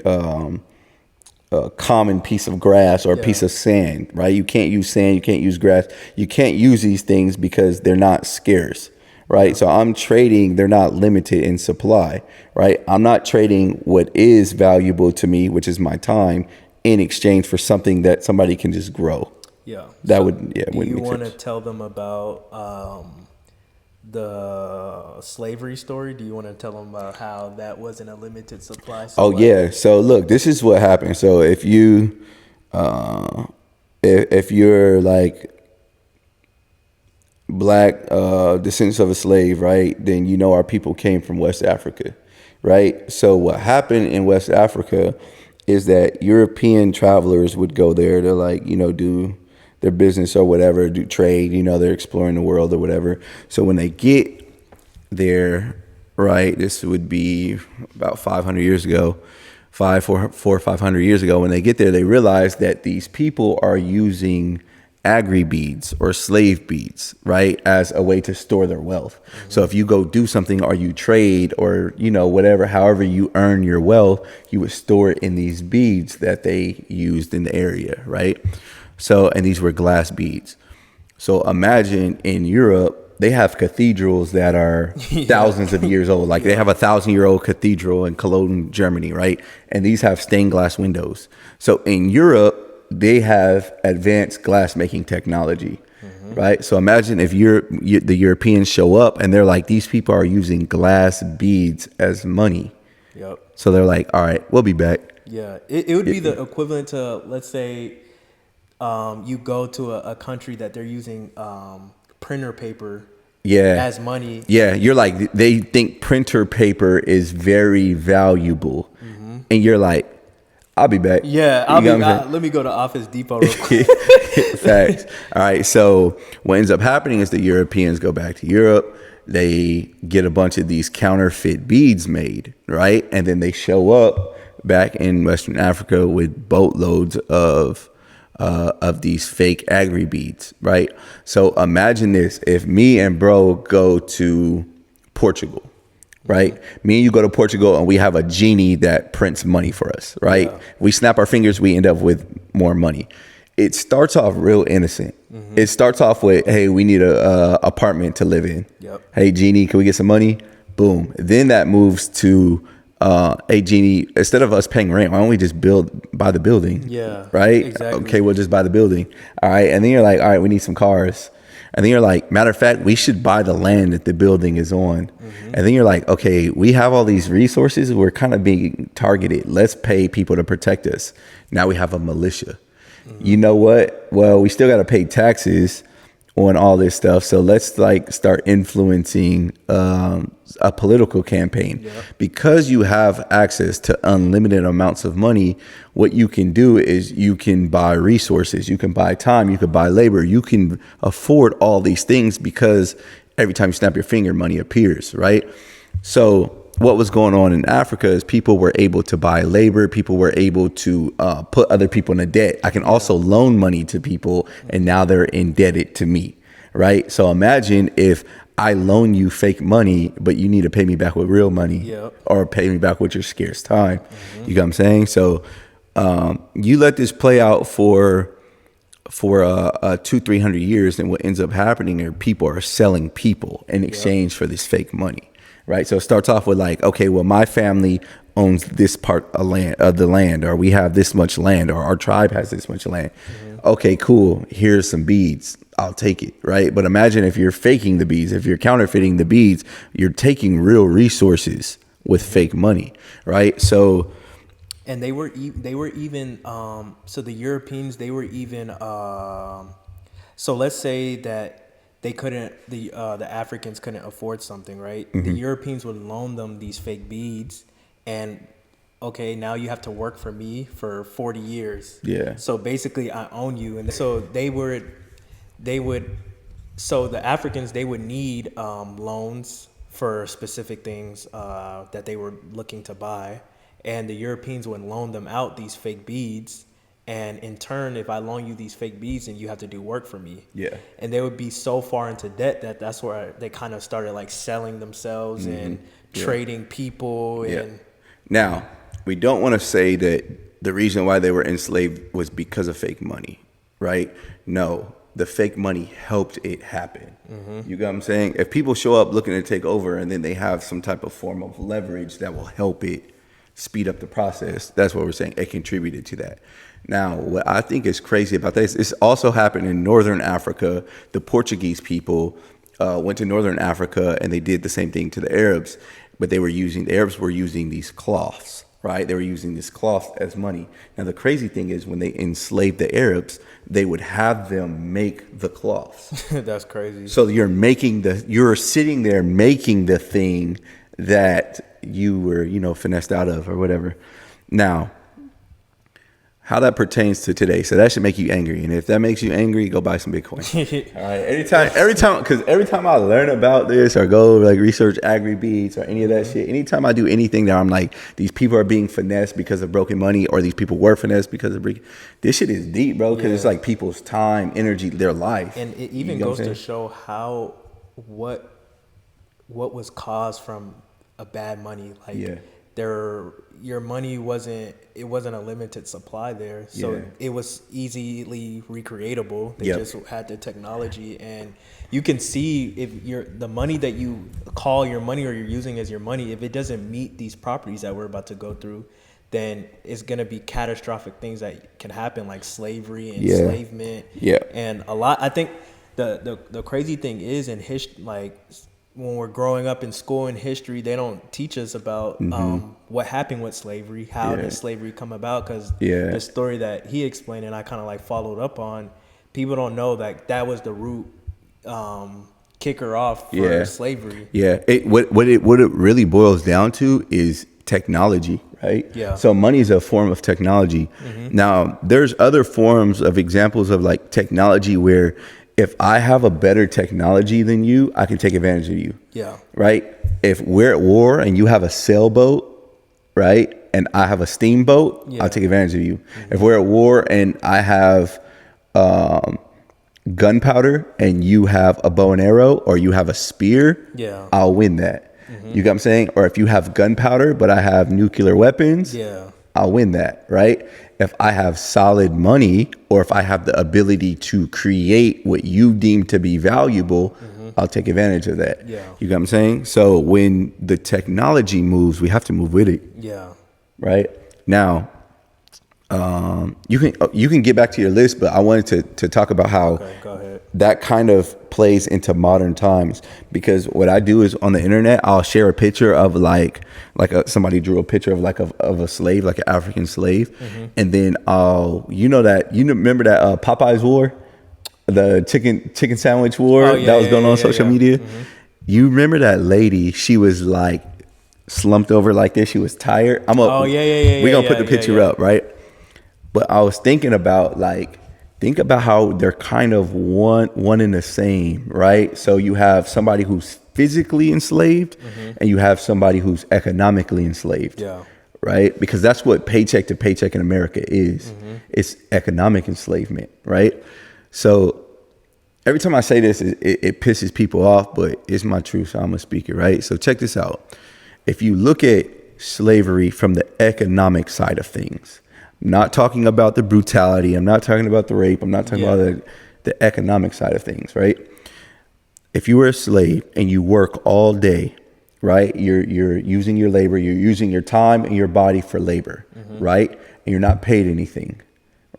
common piece of grass or a piece of sand, right? You can't use sand, you can't use grass, you can't use these things because they're not scarce, right? So I'm trading, they're not limited in supply, right? I'm not trading what is valuable to me, which is my time, in exchange for something that somebody can just grow. Yeah. That so would do you make want to sense. tell them about the slavery story? Do you want to tell them about how that wasn't a limited supply? So Yeah. So look, this is what happened. So if you're like black descendants of a slave, right? Then our people came from West Africa, right? So what happened in West Africa is that European travelers would go there to do their business or whatever, do trade, they're exploring the world or whatever. So when they get there, right, this would be about 500 years ago, 400 or 500 years ago, when they get there, they realize that these people are using agri beads or slave beads, right, as a way to store their wealth. So if you go do something or you trade or, whatever, however you earn your wealth, you would store it in these beads that they used in the area, right? So, and these were glass beads. So imagine in Europe, they have cathedrals that are thousands of years old. Like they have 1,000-year-old cathedral in Cologne, Germany, right? And these have stained glass windows. So in Europe, they have advanced glass making technology, right? So imagine if the Europeans show up and they're like, these people are using glass beads as money. Yep. So they're like, all right, we'll be back. Yeah. It would be the equivalent to, let's say, you go to a country that they're using printer paper as money. Yeah, you're like, they think printer paper is very valuable. And you're like, I'll be back. Yeah, let me go to Office Depot real quick. Facts. All right, so what ends up happening is the Europeans go back to Europe. They get a bunch of these counterfeit beads made, right? And then they show up back in Western Africa with boatloads of these fake agri beads, right? So imagine this: if me and bro go to Portugal, right? Me and you go to Portugal and we have a genie that prints money for us, right? Yeah. We snap our fingers, we end up with more money. It starts off real innocent. It starts off with, hey, we need a apartment to live in. Yep. Hey, genie, can we get some money? Boom. Then that moves to, hey, genie, instead of us paying rent, why don't we just buy the building? Yeah. Right? Exactly. Okay, we'll just buy the building. All right. And then you're like, all right, we need some cars. And then you're like, matter of fact, we should buy the land that the building is on. And then you're like, okay, we have all these resources. We're kind of being targeted. Let's pay people to protect us. Now we have a militia. You know what? Well, we still got to pay taxes. on all this stuff. So let's like start influencing a political campaign. Because you have access to unlimited amounts of money. What you can do is you can buy resources, you can buy time, you can buy labor, you can afford all these things because every time you snap your finger, money appears, right? So what was going on in Africa is people were able to buy labor. People were able to put other people in a debt. I can also loan money to people, and now they're indebted to me, right? So imagine if I loan you fake money, but you need to pay me back with real money, or pay me back with your scarce time. You know what I'm saying? So you let this play out for 200-300 years, and what ends up happening are people are selling people in exchange for this fake money. Right. So it starts off with like, OK, well, my family owns this part of the land, or we have this much land, or our tribe has this much land. OK, cool. Here's some beads. I'll take it. Right. But imagine if you're faking the beads, if you're counterfeiting the beads, you're taking real resources with fake money. Right. So. And they were even so the Europeans, they were even so let's say that they couldn't, the Africans couldn't afford something, right? The Europeans would loan them these fake beads, and okay, now you have to work for me for 40 years. Yeah. So basically, I own you, and so so the Africans, they would need loans for specific things that they were looking to buy, and the Europeans would loan them out these fake beads. And in turn, if I loan you these fake beads, then you have to do work for me. Yeah. And they would be so far into debt that that's where they kind of started like selling themselves and trading people. And now, we don't want to say that the reason why they were enslaved was because of fake money, right? No, the fake money helped it happen. You get what I'm saying? If people show up looking to take over and then they have some type of form of leverage that will help it speed up the process, that's what we're saying. It contributed to that. Now, what I think is crazy about this, this also happened in Northern Africa. The Portuguese people went to Northern Africa and they did the same thing to the Arabs, but the Arabs were using these cloths, right? They were using this cloth as money. Now, the crazy thing is when they enslaved the Arabs, they would have them make the cloths. That's crazy. So you're sitting there making the thing that you were, finessed out of or whatever. Now, how that pertains to today. So that should make you angry. And if that makes you angry, go buy some Bitcoin. All right. Every time I learn about this or go like research agri beats or any of that shit, anytime I do anything that I'm like, these people are being finessed because of broken money, or these people were finessed because of this shit is deep, bro. Because it's like people's time, energy, their life. And it even goes to show how, what was caused from a bad money. Like your money wasn't a limited supply there, so it was easily recreatable. They just had the technology, and you can see if the money that you call your money or you're using as your money, if it doesn't meet these properties that we're about to go through, then it's going to be catastrophic things that can happen, like slavery, enslavement, and a lot. I think the crazy thing is in history, like when we're growing up in school in history, they don't teach us about what happened with slavery, how did slavery come about, because the story that he explained and I kind of like followed up on, people don't know that was the root kicker off for slavery. What it really boils down to is technology, right? So money is a form of technology. Now there's other forms of examples of like technology where if I have a better technology than you, I can take advantage of you. Right? If we're at war and you have a sailboat, right, and I have a steamboat, I'll take advantage of you. If we're at war and I have gunpowder and you have a bow and arrow, or you have a spear, I'll win that. You get what I'm saying? Or if you have gunpowder but I have nuclear weapons, I'll win that, right? If I have solid money, or if I have the ability to create what you deem to be valuable, I'll take advantage of that. You get what I'm saying? So when the technology moves, we have to move with it. Right? Now, you can get back to your list, but I wanted to talk about how that kind of plays into modern times, because what I do is on the internet, I'll share a picture of somebody drew a picture of a slave, like an African slave. And then remember that Popeye's War, the chicken sandwich war that was going on social media. Mm-hmm. You remember that lady? She was like slumped over like this. She was tired. I'm up. We're gonna put the picture up, right? But I was thinking about think about how they're kind of one and the same, right? So you have somebody who's physically enslaved, and you have somebody who's economically enslaved. Yeah. Right? Because that's what paycheck to paycheck in America is. It's economic enslavement, right? So every time I say this, it pisses people off, but it's my truth, so I'm gonna speak it, right? So check this out. If you look at slavery from the economic side of things, I'm not talking about the brutality, I'm not talking about the rape, I'm not talking about the economic side of things, right? If you were a slave and you work all day, right? You're using your labor, you're using your time and your body for labor, right? And you're not paid anything,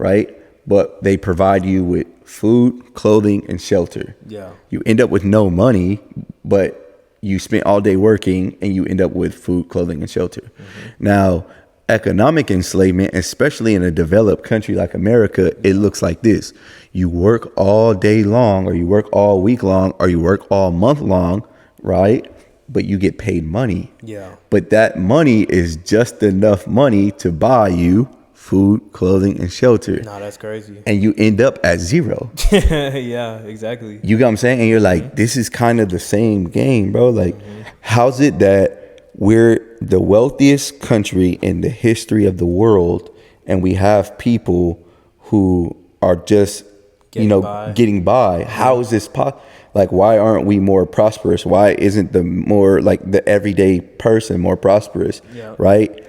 right? But they provide you with food, clothing, and shelter. Yeah. You end up with no money, but you spent all day working and you end up with food, clothing, and shelter. Now, economic enslavement, especially in a developed country like America, it looks like this. You work all day long, or you work all week long, or you work all month long, right? But you get paid money. Yeah. But that money is just enough money to buy you food, clothing, and shelter. No, that's crazy. And you end up at zero. Yeah, exactly. You get what I'm saying? And you're like, this is kind of the same game, bro. Like, how's it that we're the wealthiest country in the history of the world, and we have people who are just, getting by? How is this possible? Like, why aren't we more prosperous? Why isn't the everyday person more prosperous? Yeah. Right?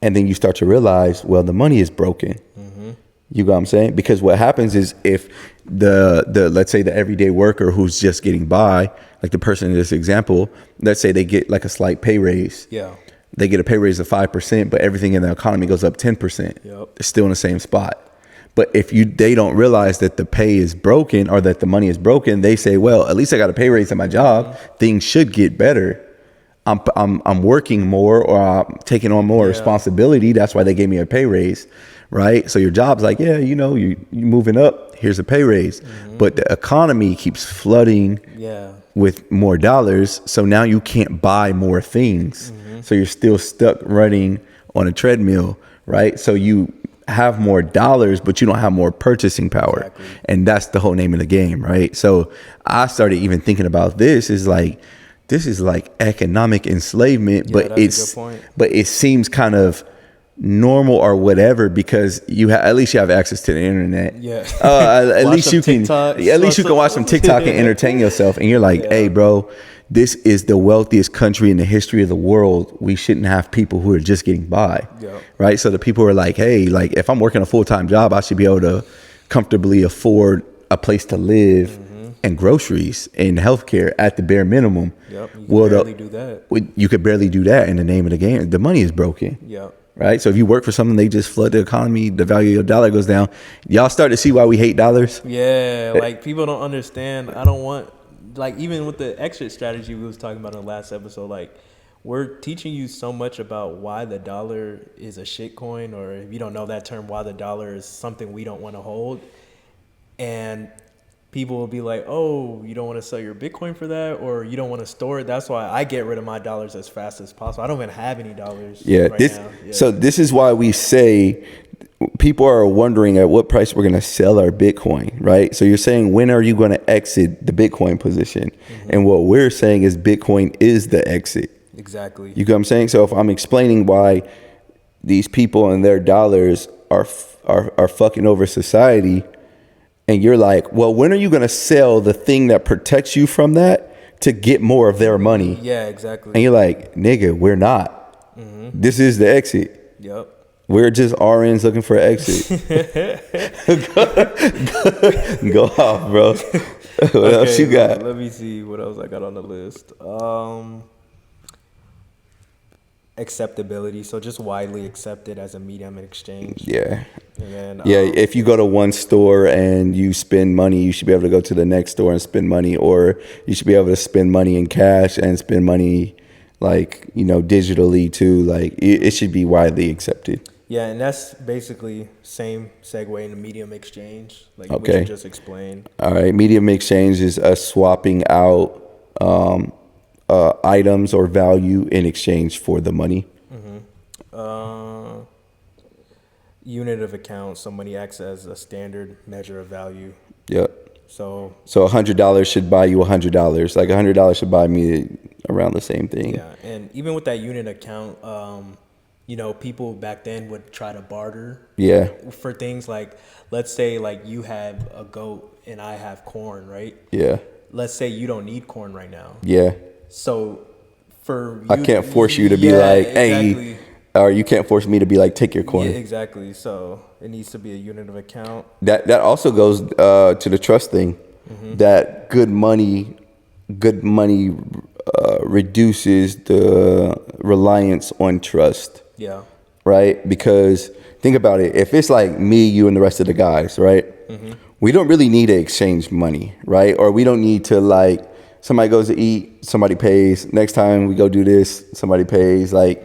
And then you start to realize, well, the money is broken. You know what I'm saying? Because what happens is, if the let's say the everyday worker who's just getting by, like the person in this example, let's say they get like a slight pay raise. Yeah. They get a pay raise of 5%, but everything in the economy goes up 10%. Yep. It's still in the same spot. But if they don't realize that the pay is broken, or that the money is broken, they say, well, at least I got a pay raise at my job. Things should get better. I'm working more, or I'm taking on more responsibility. That's why they gave me a pay raise, right? So your job's like, you moving up. Here's a pay raise. But the economy keeps flooding with more dollars. So now you can't buy more things. So you're still stuck running on a treadmill, right? So you have more dollars, but you don't have more purchasing power. Exactly. And that's the whole name of the game, right? So I started even thinking about this is like economic enslavement, but it seems kind of normal or whatever, because at least you have access to the internet. Yeah. At least you can watch some TikTok and entertain yourself. And you're like, hey, bro, this is the wealthiest country in the history of the world. We shouldn't have people who are just getting by. Yeah. Right. So the people are like, hey, like, if I'm working a full-time job, I should be able to comfortably afford a place to live and groceries and healthcare at the bare minimum. Yep. You could barely do that. You could barely do that in the name of the game. The money is broken. Yep. Right. So if you work for something, they just flood the economy. The value of your dollar goes down. Y'all start to see why we hate dollars. Yeah. Like, people don't understand. I don't want, like, even with the exit strategy we was talking about in the last episode, like, we're teaching you so much about why the dollar is a shit coin, or if you don't know that term, why the dollar is something we don't want to hold. And people will be like, oh, you don't want to sell your Bitcoin for that, or you don't want to store it. That's why I get rid of my dollars as fast as possible. I don't even have any dollars right now. Yeah. So this is why we say people are wondering at what price we're going to sell our Bitcoin, right? So you're saying, when are you going to exit the Bitcoin position? And what we're saying is Bitcoin is the exit. Exactly. You get what I'm saying? So if I'm explaining why these people and their dollars are fucking over society, and you're like, well, when are you going to sell the thing that protects you from that to get more of their money? Yeah, exactly. And you're like, nigga, we're not. This is the exit. Yep. We're just RNs looking for an exit. Go off, bro. What else you got? Let me see what else I got on the list. Acceptability, so just widely accepted as a medium of exchange. Yeah. And then, if you go to one store and you spend money, you should be able to go to the next store and spend money, or you should be able to spend money in cash and spend money, like, digitally too. Like, it should be widely accepted. Yeah, and that's basically same segue into medium exchange, like what Okay. you just explained. All right. Medium exchange is us swapping out items or value in exchange for the money. Uh, Unit of account, somebody acts as a standard measure of value. Yep. So So $100 should buy you $100. Like $100 should buy me around the same thing. yeah, and even with that unit account, people back then would try to barter Yeah. for things like, let's say like you have a goat and I have corn, right? Yeah. Let's say you don't need corn right now. Yeah. So for I you, can't force you to be yeah, like, exactly. hey, or you can't force me to be like, take your coin. Yeah, exactly. So it needs to be a unit of account. That also goes to the trust thing. That good money reduces the reliance on trust, Yeah. right? Because think about it. If it's like me, you, and the rest of the guys, right? We don't really need to exchange money, right? Or we don't need to like somebody goes to eat, somebody pays. Next time we go do this, somebody pays. Like,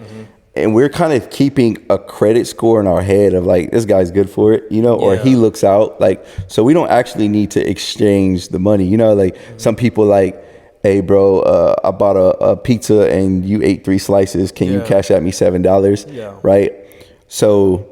and we're kind of keeping a credit score in our head of like, this guy's good for it, or he looks out. Like, so we don't actually need to exchange the money, like some people like, hey bro, I bought a pizza and you ate 3 slices. Can you cash at me $7? Yeah. Right. So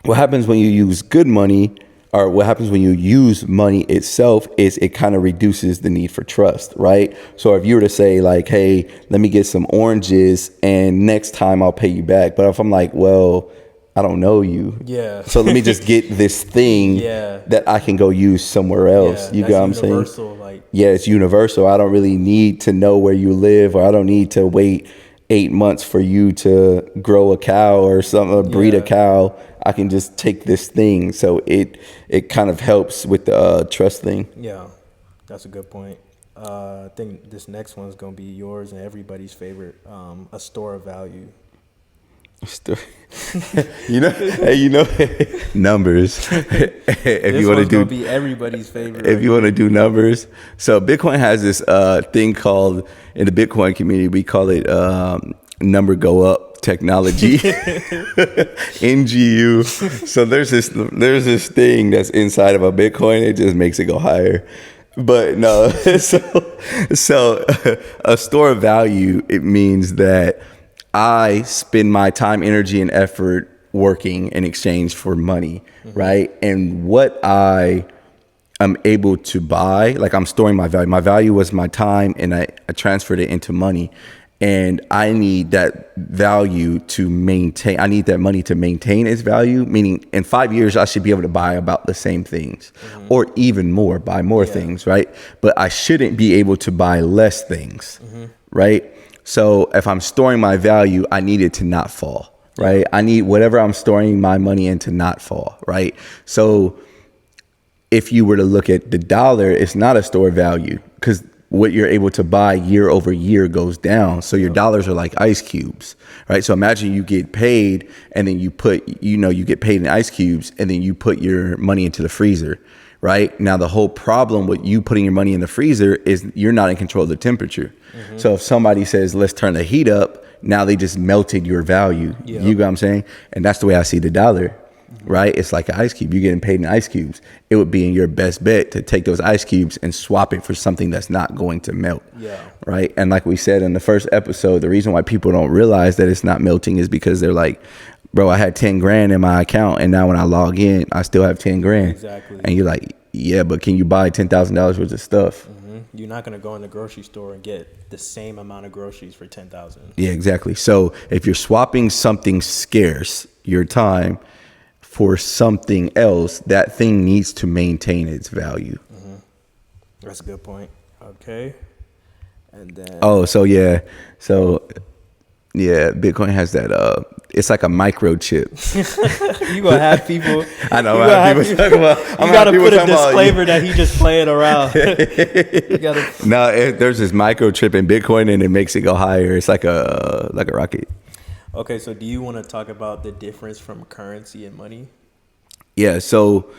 what happens when you use good money, or what happens when you use money itself, is it kind of reduces the need for trust, right? So if you were to say like, hey, let me get some oranges and next time I'll pay you back. But if I'm like, well, I don't know you. Yeah. So let me just get this thing that I can go use somewhere else. You got what I'm saying? Universal, like. Yeah, it's universal. I don't really need to know where you live, or I don't need to wait 8 months for you to grow a cow or something, or breed a cow. I can just take this thing. So it kind of helps with the trust thing. Yeah, that's a good point. I think this next one's gonna be yours and everybody's favorite. A store of value. Numbers. If you want to do, be everybody's favorite. if you want to do numbers, so Bitcoin has this thing called, in the Bitcoin community, we call it number go up technology. NGU. So there's this thing that's inside of a Bitcoin. It just makes it go higher. But no, so a store of value, it means that I spend my time, energy, and effort working in exchange for money, right? And what I am able to buy, like I'm storing my value. My value was my time, and I transferred it into money. And I need that value to maintain. I need that money to maintain its value, meaning in 5 years, I should be able to buy about the same things or even more, buy more things, right? But I shouldn't be able to buy less things, right? So if I'm storing my value, I need it to not fall, right? I need whatever I'm storing my money in to not fall, right? So if you were to look at the dollar, it's not a store of value, because what you're able to buy year over year goes down. So your dollars are like ice cubes, right? So imagine you get paid and then you get paid in ice cubes and then you put your money into the freezer, right? Now, the whole problem with you putting your money in the freezer is you're not in control of the temperature. So if somebody says, let's turn the heat up, now they just melted your value. You know what I'm saying? And that's the way I see the dollar, right? It's like an ice cube. You're getting paid in ice cubes. It would be in your best bet to take those ice cubes and swap it for something that's not going to melt, right? And like we said in the first episode, the reason why people don't realize that it's not melting is because they're like, bro, I had 10 grand in my account, and now when I log in, I still have 10 grand. Exactly. And you're like, yeah, but can you buy $10,000 worth of stuff? You're not gonna go in the grocery store and get the same amount of groceries for 10,000. Yeah, exactly. So if you're swapping something scarce, your time, for something else, that thing needs to maintain its value. That's a good point. Okay. And then Bitcoin has that it's like a microchip. you gonna have people. I know. You gotta put a disclaimer that he just playing around. There's this microchip in Bitcoin, and it makes it go higher. It's like a rocket. Okay, so do you want to talk about the difference from currency and money? Yeah. So,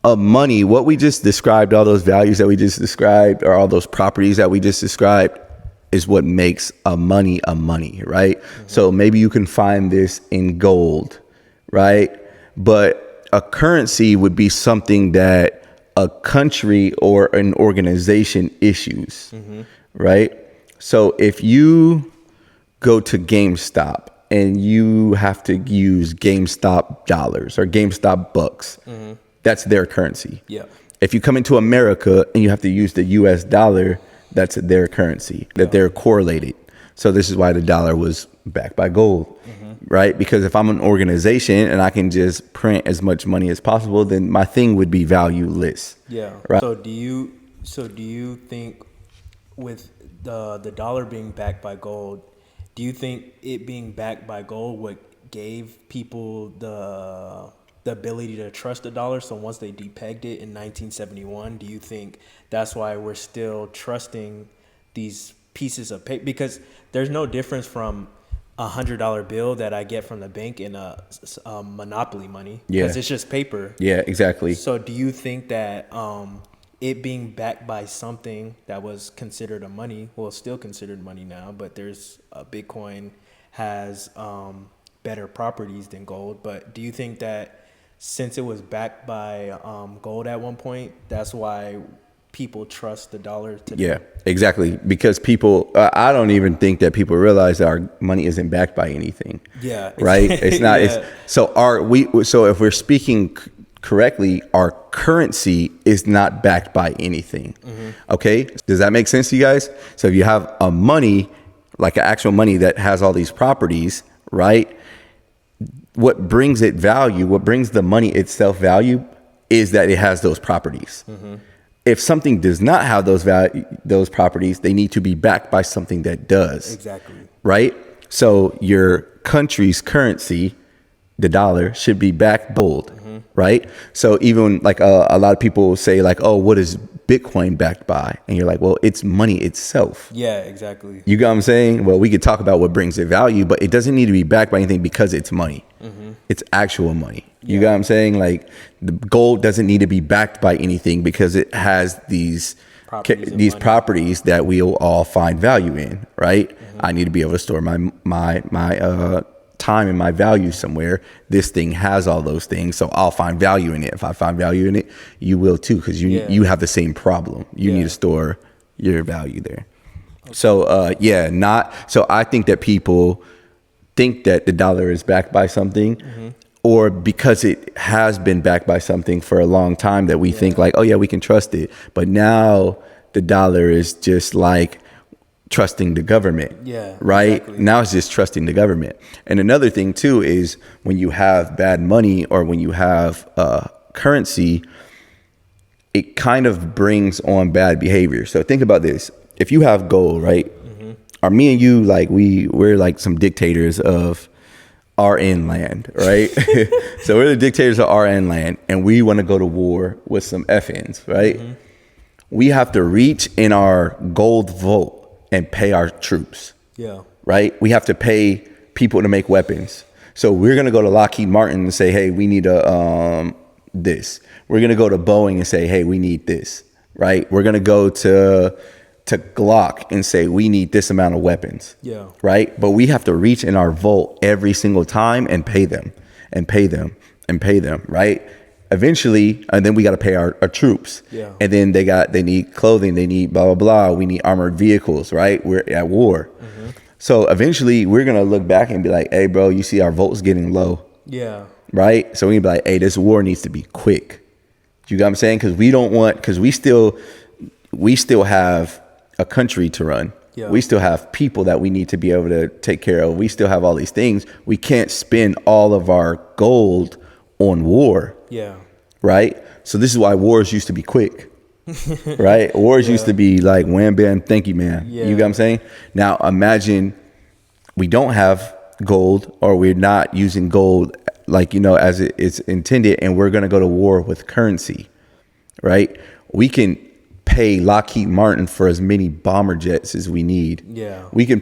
money, what we just described, all those values that we just described, or all those properties that we just described, is what makes a money, right? So maybe you can find this in gold, right? But a currency would be something that a country or an organization issues, right? So if you go to GameStop and you have to use GameStop dollars or GameStop bucks, that's their currency. Yeah. If you come into America and you have to use the US dollar, that's their currency, that they're correlated. So this is why the dollar was backed by gold, right? Because if I'm an organization and I can just print as much money as possible, then my thing would be valueless. Yeah. Right. So do you think with the dollar being backed by gold, do you think it being backed by gold what gave people the ability to trust the dollar? So once they depegged it in 1971, do you think that's why we're still trusting these pieces of paper? Because there's no difference from $100 bill that I get from the bank and a monopoly money, because it's just paper. Yeah, exactly. So do you think that it being backed by something that was considered a money, well, still considered money now, but there's Bitcoin has better properties than gold, but do you think that since it was backed by gold at one point, that's why people trust the dollar today? Yeah, exactly. Because people, I don't even think that people realize that our money isn't backed by anything. Yeah. Right. It's not. Yeah. So if we're speaking correctly, our currency is not backed by anything. Okay. Does that make sense to you guys? So if you have a money, like an actual money that has all these properties, right? What brings it value, what brings the money itself value, is that it has those properties. If something does not have those properties, they need to be backed by something that does. Exactly. Right? So your country's currency, the dollar, should be backed by gold. Right? So even like a lot of people say like, oh, what is Bitcoin backed by? And you're like, well, it's money itself. Yeah, exactly. You got what I'm saying? Well, we could talk about what brings it value, but it doesn't need to be backed by anything because it's money. It's actual money. You got what I'm saying? Like the gold doesn't need to be backed by anything because it has these properties that we'll all find value in, right? I need to be able to store my time and my value somewhere. This thing has all those things, so I'll find value in it. If I find value in it, you will too, because you have the same problem. You need to store your value there. Okay. So so I think that people think that the dollar is backed by something, or because it has been backed by something for a long time, that we think like, oh yeah, we can trust it. But now the dollar is just like trusting the government. Yeah. Right? Exactly. Now it's just trusting the government. And another thing too is when you have bad money or when you have currency, it kind of brings on bad behavior. So think about this. If you have gold, right? Or me and you, like we're like some dictators of RN land, right? So we're the dictators of RN land, and we want to go to war with some FNs, right? We have to reach in our gold vault and pay our troops. Yeah. Right? We have to pay people to make weapons. So we're gonna go to Lockheed Martin and say, hey, we need this. We're gonna go to Boeing and say, hey, we need this. Right? We're gonna go to Glock and say, we need this amount of weapons. Yeah. Right? But we have to reach in our vault every single time and pay them and pay them and pay them. Right? Eventually, and then we got to pay our troops. Yeah. And then they need clothing, they need blah, blah, blah. We need armored vehicles, right? We're at war. So eventually we're going to look back and be like, hey, bro, you see our vote's getting low. Yeah. Right? So we can be like, hey, this war needs to be quick. You got what I'm saying? Because we still have a country to run. Yeah. We still have people that we need to be able to take care of. We still have all these things. We can't spend all of our gold on war. Yeah. Right? So this is why wars used to be quick. Right? Wars used to be like wham bam, thank you, man. Yeah. You got what I'm saying? Now imagine we don't have gold, or we're not using gold like, as it's intended, and we're gonna go to war with currency. Right? We can pay Lockheed Martin for as many bomber jets as we need. Yeah. We can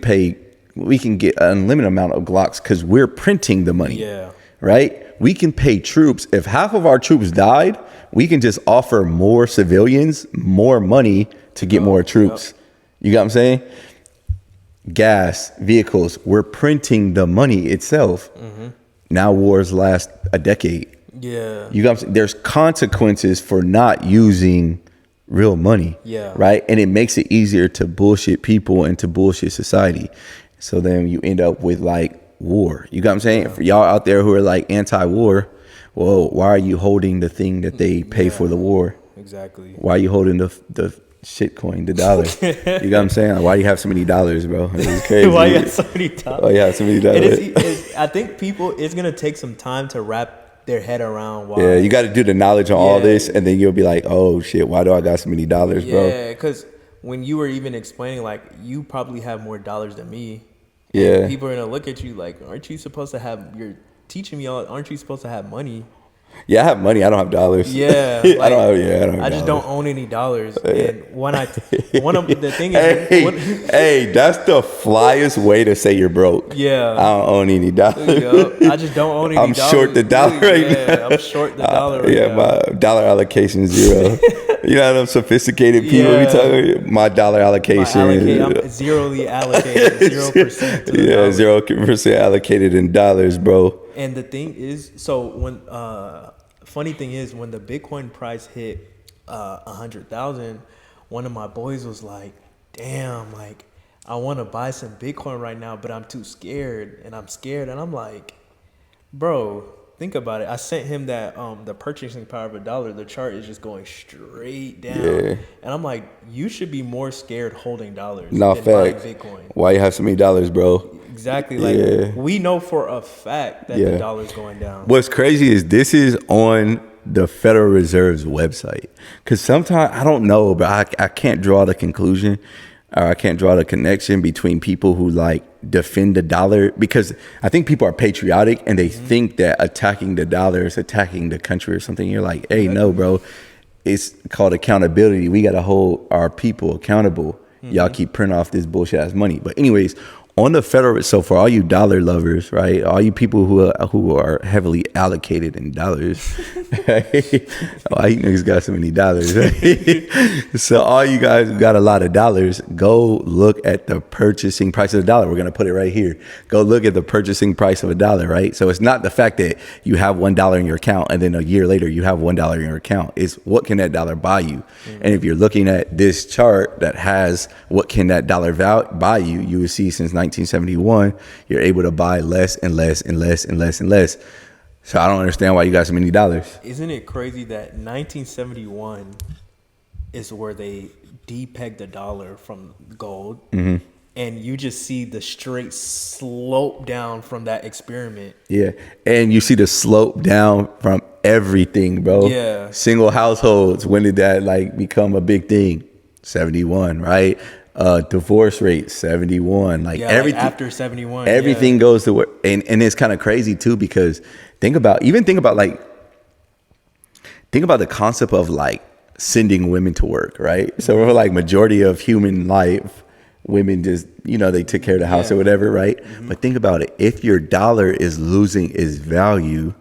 get an unlimited amount of Glocks because we're printing the money. Yeah. Right? We can pay troops. If half of our troops died, we can just offer more civilians more money to get more troops. Yep. You got what I'm saying? Gas, vehicles, we're printing the money itself. now wars last a decade. Yeah. There's consequences for not using real money. Yeah. Right. And it makes it easier to bullshit people and to bullshit society. So then you end up with like war. You got what I'm saying? For y'all out there who are like anti-war, well, why are you holding the thing that they pay for the war? Exactly. Why are you holding the shit coin, the dollar? You got what I'm saying? Like, why do you have so many dollars, bro? It's crazy. Why you have so many dollars? Why you have so many dollars? I think it's gonna take some time to wrap their head around why. Yeah, you got to do the knowledge on all this, and then you'll be like, oh shit, why do I got so many dollars, bro? Yeah, because when you were even explaining, like, you probably have more dollars than me. Yeah. People are gonna look at you like, aren't you supposed to have? You're teaching me all. Aren't you supposed to have money? Yeah, I have money. I don't have dollars. Yeah, like, I don't have I just don't own any dollars. And one of the thing is, hey, that's the flyest way to say you're broke. Yeah, I don't own any dollars. I just don't own any dollars. I'm short the dollar right now. I'm short the dollar right now. My dollar allocation is 0. You know them sophisticated people be talking. My dollar allocation. I'm zeroly allocated, 0%. Yeah, 0% allocated in dollars, bro. And the thing is, so when funny thing is, when the Bitcoin price hit 100,000, one of my boys was like, "Damn, like I want to buy some Bitcoin right now, but I'm too scared." And I'm like, "Bro, think about it." I sent him that the purchasing power of a dollar. The chart is just going straight down, and I'm like, "You should be more scared holding dollars than buying Bitcoin." Why you have so many dollars, bro? Exactly. Like we know for a fact that the dollar's going down. What's crazy is this is on the Federal Reserve's website. Because sometimes, I don't know, but I can't draw the conclusion, or I can't draw the connection between people who like defend the dollar. Because I think people are patriotic and they think that attacking the dollar is attacking the country or something. You're like, hey, no, bro. It's called accountability. We got to hold our people accountable. Y'all keep printing off this bullshit ass money. But anyways, on the federal, so for all you dollar lovers, right? All you people who are heavily allocated in dollars, right? Oh, you niggas got so many dollars, right? So all you guys who got a lot of dollars, go look at the purchasing price of the dollar. We're gonna put it right here. Go look at the purchasing price of a dollar, right? So it's not the fact that you have $1 in your account and then a year later you have $1 in your account. It's what can that dollar buy you? And if you're looking at this chart that has what can that dollar buy you, you will see since 1971, you're able to buy less and less and less and less and less. So I don't understand why you got so many dollars. Isn't it crazy that 1971 is where they depegged the dollar from gold, and you just see the straight slope down from that experiment. Yeah, and you see the slope down from everything, bro. Yeah. Single households, when did that like become a big thing? 71, right? Divorce rate 71, like everything like after 71, everything goes to work. And it's kind of crazy too, because think about the concept of like sending women to work, right? So we're like majority of human life, women just, they took care of the house or whatever, right? But think about it. If your dollar is losing its value,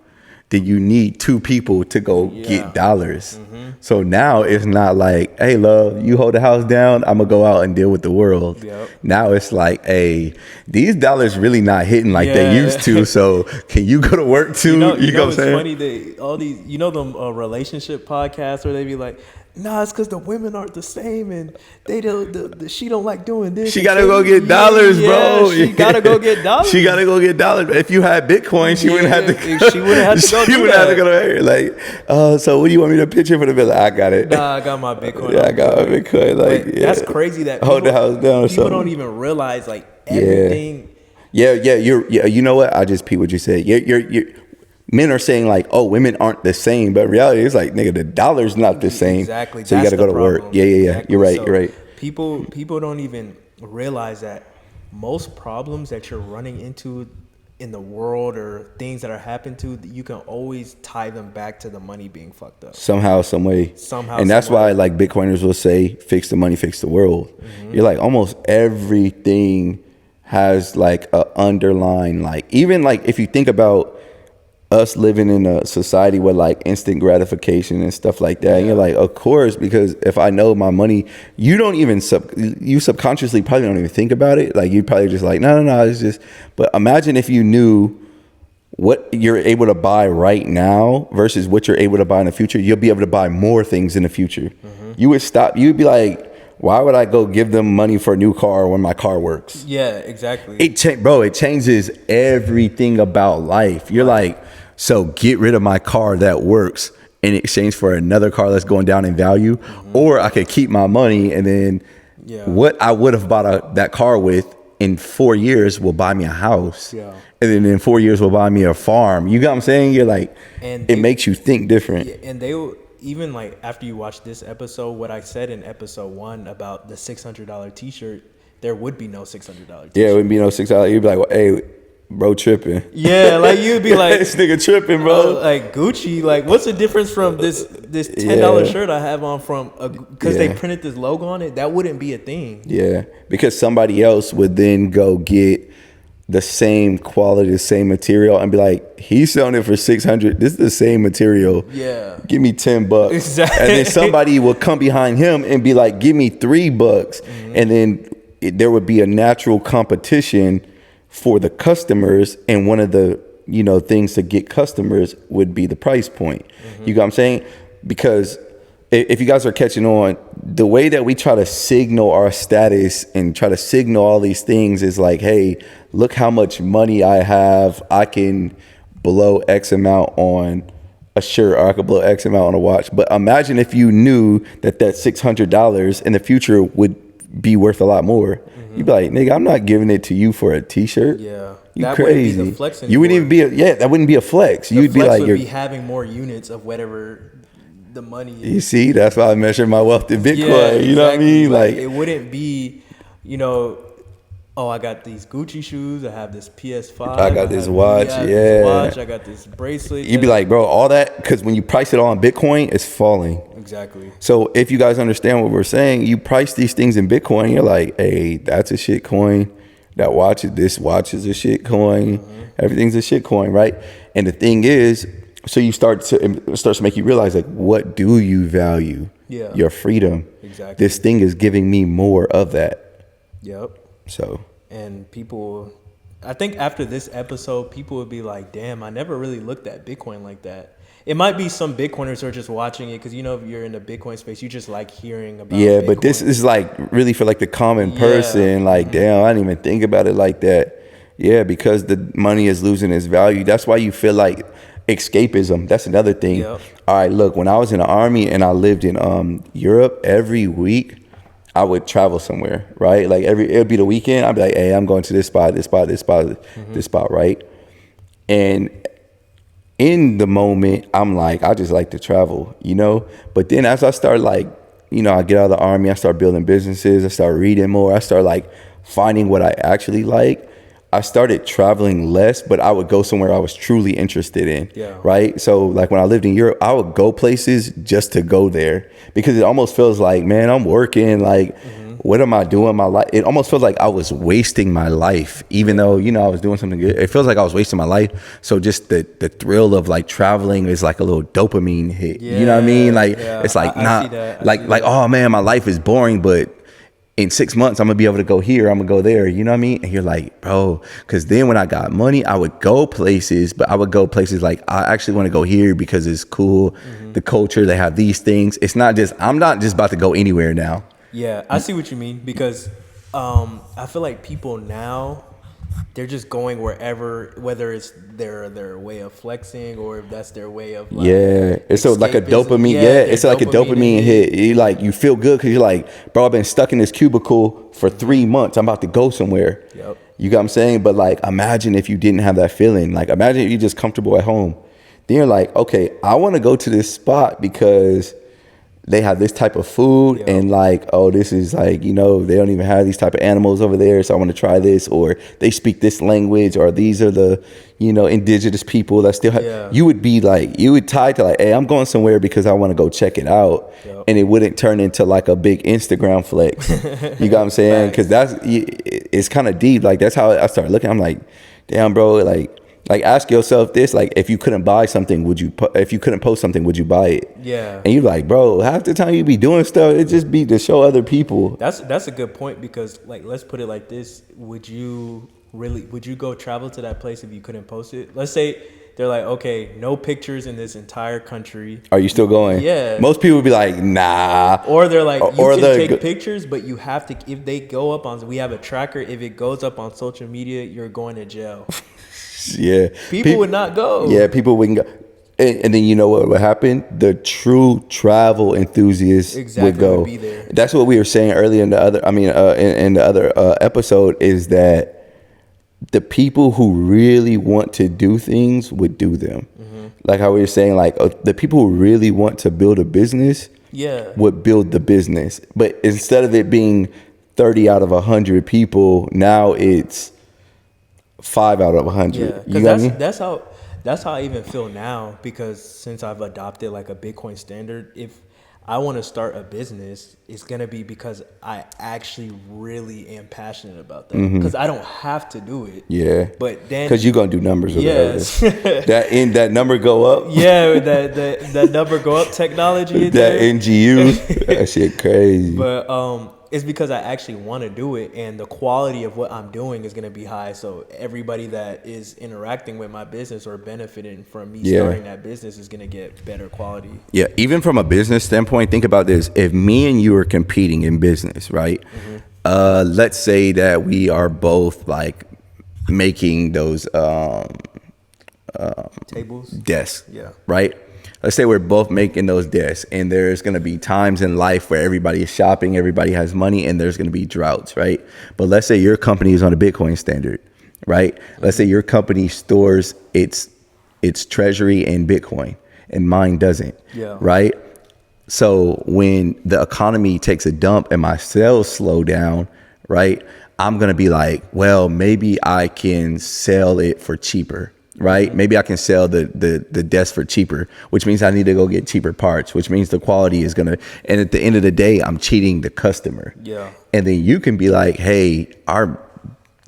then you need two people to go get dollars. So now it's not like, hey, love, you hold the house down, I'm going to go out and deal with the world. Now it's like, hey, these dollars really not hitting like they used to. So can you go to work too? You know what I'm saying? Funny, all these, them relationship podcasts where they be like, nah, it's because the women aren't the same, and they don't. She don't like doing this. She gotta go get dollars, bro. She gotta go get dollars. She gotta go get dollars. If you had Bitcoin, she wouldn't have to. She wouldn't have to go. She wouldn't have to go there. Like, so what do you want me to pitch in for the bill? I got it. Nah, I got my Bitcoin. Yeah, I got my Bitcoin. Like, that's crazy that hold the house down or something. People don't even realize like everything. Yeah. You know what? I just peeped what you said. You're men are saying like, oh, women aren't the same, but in reality, it's like, nigga, the dollar's not the same. Exactly. So you got to go to work. Yeah. Exactly. You're right. So you're right. People don't even realize that most problems that you're running into in the world or things that are happening to, you can always tie them back to the money being fucked up. Somehow, some way. And that's why like Bitcoiners will say, fix the money, fix the world. You're like, almost everything has like a underlying, like, even like if you think about us living in a society with like instant gratification and stuff like that, and you're like, of course, because if I know my money, you don't even you subconsciously probably don't even think about it. Like you probably just like, no, it's just. But imagine if you knew what you're able to buy right now versus what you're able to buy in the future, you'll be able to buy more things in the future. You would stop. You'd be like, why would I go give them money for a new car when my car works? Yeah, exactly. It changes everything about life. You're like, so get rid of my car that works in exchange for another car that's going down in value, or I could keep my money and then what I would have bought that car with in 4 years will buy me a house. Yeah. And then in 4 years will buy me a farm. You got what I'm saying? You're like, And it makes you think different. And they will, even like after you watch this episode, what I said in episode 1 about the $600 t-shirt, there would be no $600 t-shirt. Yeah, it wouldn't be no $6. You'd be like, well, hey, bro, tripping. Yeah, like you'd be like, this nigga tripping, bro. Like Gucci, like what's the difference from this $10 shirt I have on from because they printed this logo on it? That wouldn't be a thing. Yeah, because somebody else would then go get the same quality, the same material, and be like, he's selling it for $600. This is the same material. Yeah, give me $10. Exactly. And then somebody will come behind him and be like, give me $3. And then there would be a natural competition for the customers, and one of the things to get customers would be the price point. You got what I'm saying? Because if you guys are catching on, the way that we try to signal our status and try to signal all these things is like, hey, look how much money I have. I can blow X amount on a shirt, or I could blow X amount on a watch. But imagine if you knew that $600 in the future would be worth a lot more. You'd be like, nigga, I'm not giving it to you for a t-shirt. Yeah. You that crazy. Wouldn't be the flex anymore. You wouldn't even be that wouldn't be a flex. You'd be like, you're having more units of whatever the money is. You see, that's why I measure my wealth in Bitcoin. Yeah, exactly. You know what I mean? Like it wouldn't be, oh, I got these Gucci shoes. I have this PS5. I got this watch. I got this bracelet. You'd be like, bro, all that, because when you price it all in Bitcoin, it's falling. Exactly. So if you guys understand what we're saying, you price these things in Bitcoin, you're like, hey, that's a shit coin. This watch is a shit coin. Everything's a shit coin, right? And the thing is, so it starts to make you realize, like, what do you value? Yeah. Your freedom. Exactly. This thing is giving me more of that. Yep. So. And people, I think after this episode, people would be like, damn, I never really looked at Bitcoin like that. It might be some Bitcoiners who are just watching it because, if you're in the Bitcoin space, you just like hearing about Bitcoin. But this is like really for like the common person. Like, damn, I didn't even think about it like that. Yeah, because the money is losing its value. That's why you feel like escapism. That's another thing. Yep. All right, look, when I was in the Army and I lived in Europe, every week I would travel somewhere, right? Like it would be the weekend. I'd be like, hey, I'm going to this spot, this spot, right? And in the moment, I'm like, I just like to travel, But then as I start I get out of the Army, I start building businesses, I start reading more, I start finding what I actually like. I started traveling less, but I would go somewhere I was truly interested in, right? So when I lived in Europe, I would go places just to go there because it almost feels like, man, I'm working, what am I doing in my life? It almost feels like I was wasting my life, even though, I was doing something good. It feels like I was wasting my life. So just the thrill of traveling is like a little dopamine hit. You know what I mean? It's like, oh man, my life is boring, but in 6 months, I'm going to be able to go here. I'm going to go there. You know what I mean? And you're like, bro, because then when I got money, I would go places, but I would go places I actually want to go here because it's cool. The culture, they have these things. I'm not just about to go anywhere now. Yeah, I see what you mean because I feel like people now, they're just going wherever, whether it's their way of flexing or if that's their way of it's so like a dopamine. It's like a dopamine hit. You feel good because you're like, bro, I've been stuck in this cubicle for 3 months. I'm about to go somewhere. Yep. You got what I'm saying? But imagine if you didn't have that feeling. Imagine if you're just comfortable at home. Then you're like, okay, I want to go to this spot because they have this type of food and this is they don't even have these type of animals over there, so I want to try this, or they speak this language, or these are the indigenous people that still have you would tie to hey, I'm going somewhere because I want to go check it out. And it wouldn't turn into a big Instagram flex. You got what I'm saying? Because it's kind of deep. That's how I started looking. I'm like, damn, bro, ask yourself this, if you couldn't buy something, if you couldn't post something, would you buy it? Yeah. And you're like, bro, half the time you be doing stuff, it just be to show other people. That's a good point because let's put it like this. Would you would you go travel to that place if you couldn't post it? Let's say they're like, okay, no pictures in this entire country. Are you still going? Yeah. Most people would be like, nah. Or they're like, you Or can they're take pictures, but you have to, if they go up on, we have a tracker. If it goes up on social media, you're going to jail. Yeah. People would not go. Yeah, people wouldn't go. And then you know what would happen? The true travel enthusiasts would go. Would be there. That's what we were saying earlier in the other. I mean, in the other episode, is that the people who really want to do things would do them. Mm-hmm. Like how we were saying, like the people who really want to build a business, would build the business. But instead of it being 30 out of 100 people, now it's 5 out of 100. Yeah, because that's how I even feel now, because since I've adopted like a Bitcoin standard, if I want to start a business, it's going to be because I actually really am passionate about that, because I don't have to do it. Yeah. But then, because you're going to do numbers. Yes. that number go up. Yeah. That number go up technology. That NGU. That shit crazy. But, it's because I actually want to do it, and the quality of what I'm doing is going to be high. So everybody that is interacting with my business or benefiting from me starting that business is going to get better quality. Yeah. Even from a business standpoint, think about this. If me and you are competing in business, right? Mm-hmm. Let's say that we are both like making those tables, desks. Yeah. Right. Let's say we're both making those desks, and there's going to be times in life where everybody is shopping, everybody has money, and there's going to be droughts, right? But let's say your company is on a Bitcoin standard, right? Let's say your company stores its treasury in Bitcoin and mine doesn't, right? So when the economy takes a dump and my sales slow down, right, I'm going to be like, well, maybe I can sell it for cheaper. Right? Maybe I can sell the desk for cheaper, which means I need to go get cheaper parts, which means the quality is gonna, and at the end of the day, I'm cheating the customer. Yeah. And then you can be like, hey,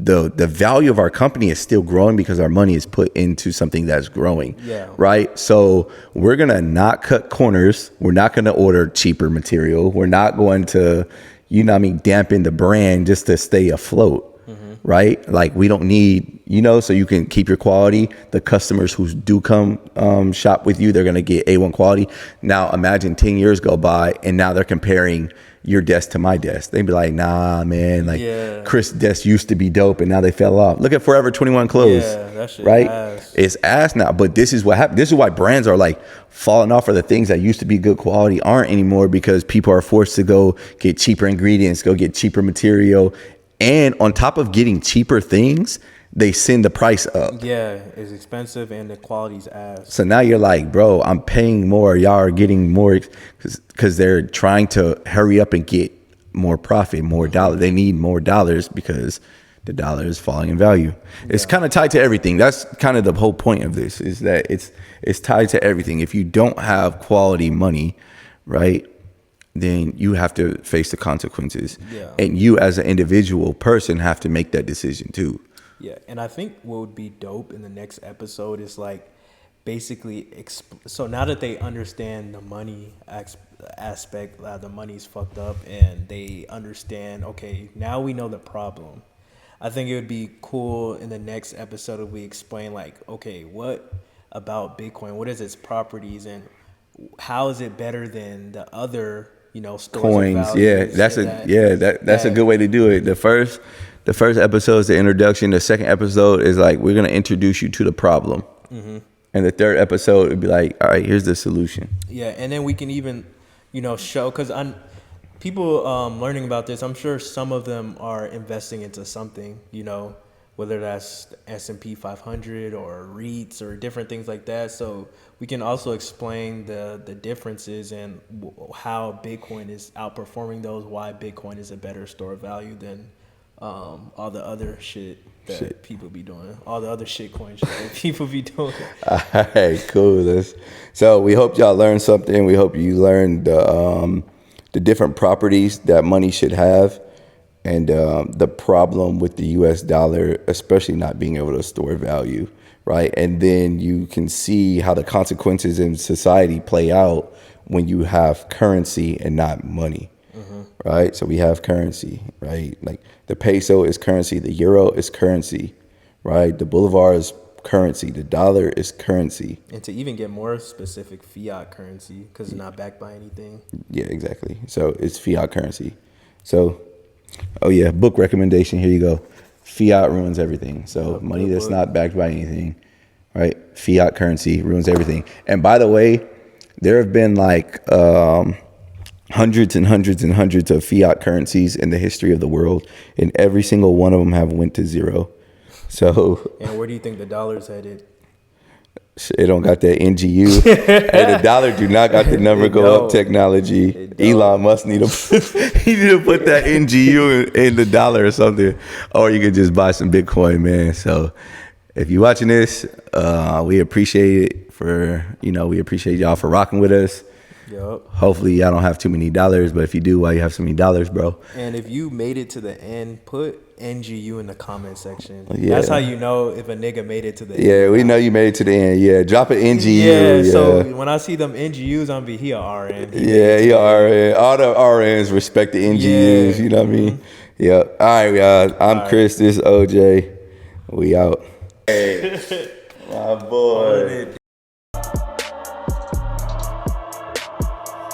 the value of our company is still growing because our money is put into something that's growing. Yeah. Right? So we're gonna not cut corners. We're not gonna order cheaper material. We're not going to, dampen the brand just to stay afloat. Right? Like we don't need, so you can keep your quality. The customers who do come shop with you, they're going to get A1 quality. Now imagine 10 years go by and now they're comparing your desk to my desk. They'd be like, nah, man, like Chris' desk used to be dope and now they fell off. Look at Forever 21 clothes. Yeah, that shit right? ass. It's ass now. But this is what happened. This is why brands are like falling off, or the things that used to be good quality aren't anymore, because people are forced to go get cheaper ingredients, go get cheaper material. And on top of getting cheaper things, they send the price up. Yeah, it's expensive and the quality's ass. So now you're like, bro, I'm paying more. Y'all are getting more because they're trying to hurry up and get more profit, more dollars. They need more dollars because the dollar is falling in value. Yeah. It's kind of tied to everything. That's kind of the whole point of this, is that it's tied to everything. If you don't have quality money, right, then you have to face the consequences. Yeah. And you as an individual person have to make that decision too. Yeah, and I think what would be dope in the next episode is like basically, so now that they understand the money aspect, the money's fucked up, and they understand, okay, now we know the problem. I think it would be cool in the next episode if we explain like, okay, what about Bitcoin? What is its properties, and how is it better than the other, stores coins? Yeah, that's a good way to do it. The first episode is the introduction. The second episode is like, we're gonna introduce you to the problem, and the third episode would be like, all right, here's the solution. Yeah, and then we can even, show, because people learning about this, I'm sure some of them are investing into something, whether that's S&P 500 or REITs or different things like that. So we can also explain the differences and how Bitcoin is outperforming those, why Bitcoin is a better store of value than all the other shit that people be doing, all the other shit coin shit that people be doing. All right, cool. So we hope y'all learned something. We hope you learned the different properties that money should have, and the problem with the US dollar, especially not being able to store value, right? And then you can see how the consequences in society play out when you have currency and not money, right? So we have currency, right? Like the peso is currency, the euro is currency, right? The bolivar is currency, the dollar is currency. And to even get more specific, fiat currency, because it's not backed by anything. Yeah, exactly. So it's fiat currency. So, oh yeah, book recommendation. Here you go. Fiat ruins everything. So money that's not backed by anything, right? Fiat currency ruins everything. And by the way, there have been like hundreds and hundreds and hundreds of fiat currencies in the history of the world, and every single one of them have went to zero. So, and where do you think the dollar's headed? It don't got that NGU. Hey, the dollar do not got the number go up technology. Elon Musk need to put that NGU in the dollar or something, or you could just buy some Bitcoin, man. So if you're watching this, we appreciate it we appreciate y'all for rocking with us. Yep. Hopefully y'all don't have too many dollars, but if you do, why you have so many dollars, bro? And if you made it to the end, put NGU in the comment section. Yeah. That's how you know if a nigga made it to the end. Yeah, we know you made it to the end. Yeah, drop an NGU. Yeah, so when I see them NGUs, I'm be he a RN. He a RN. All the RNs respect the NGUs, you know what I mean? Yeah. All right, y'all. I'm Chris, this is OJ. We out. Hey, my boy.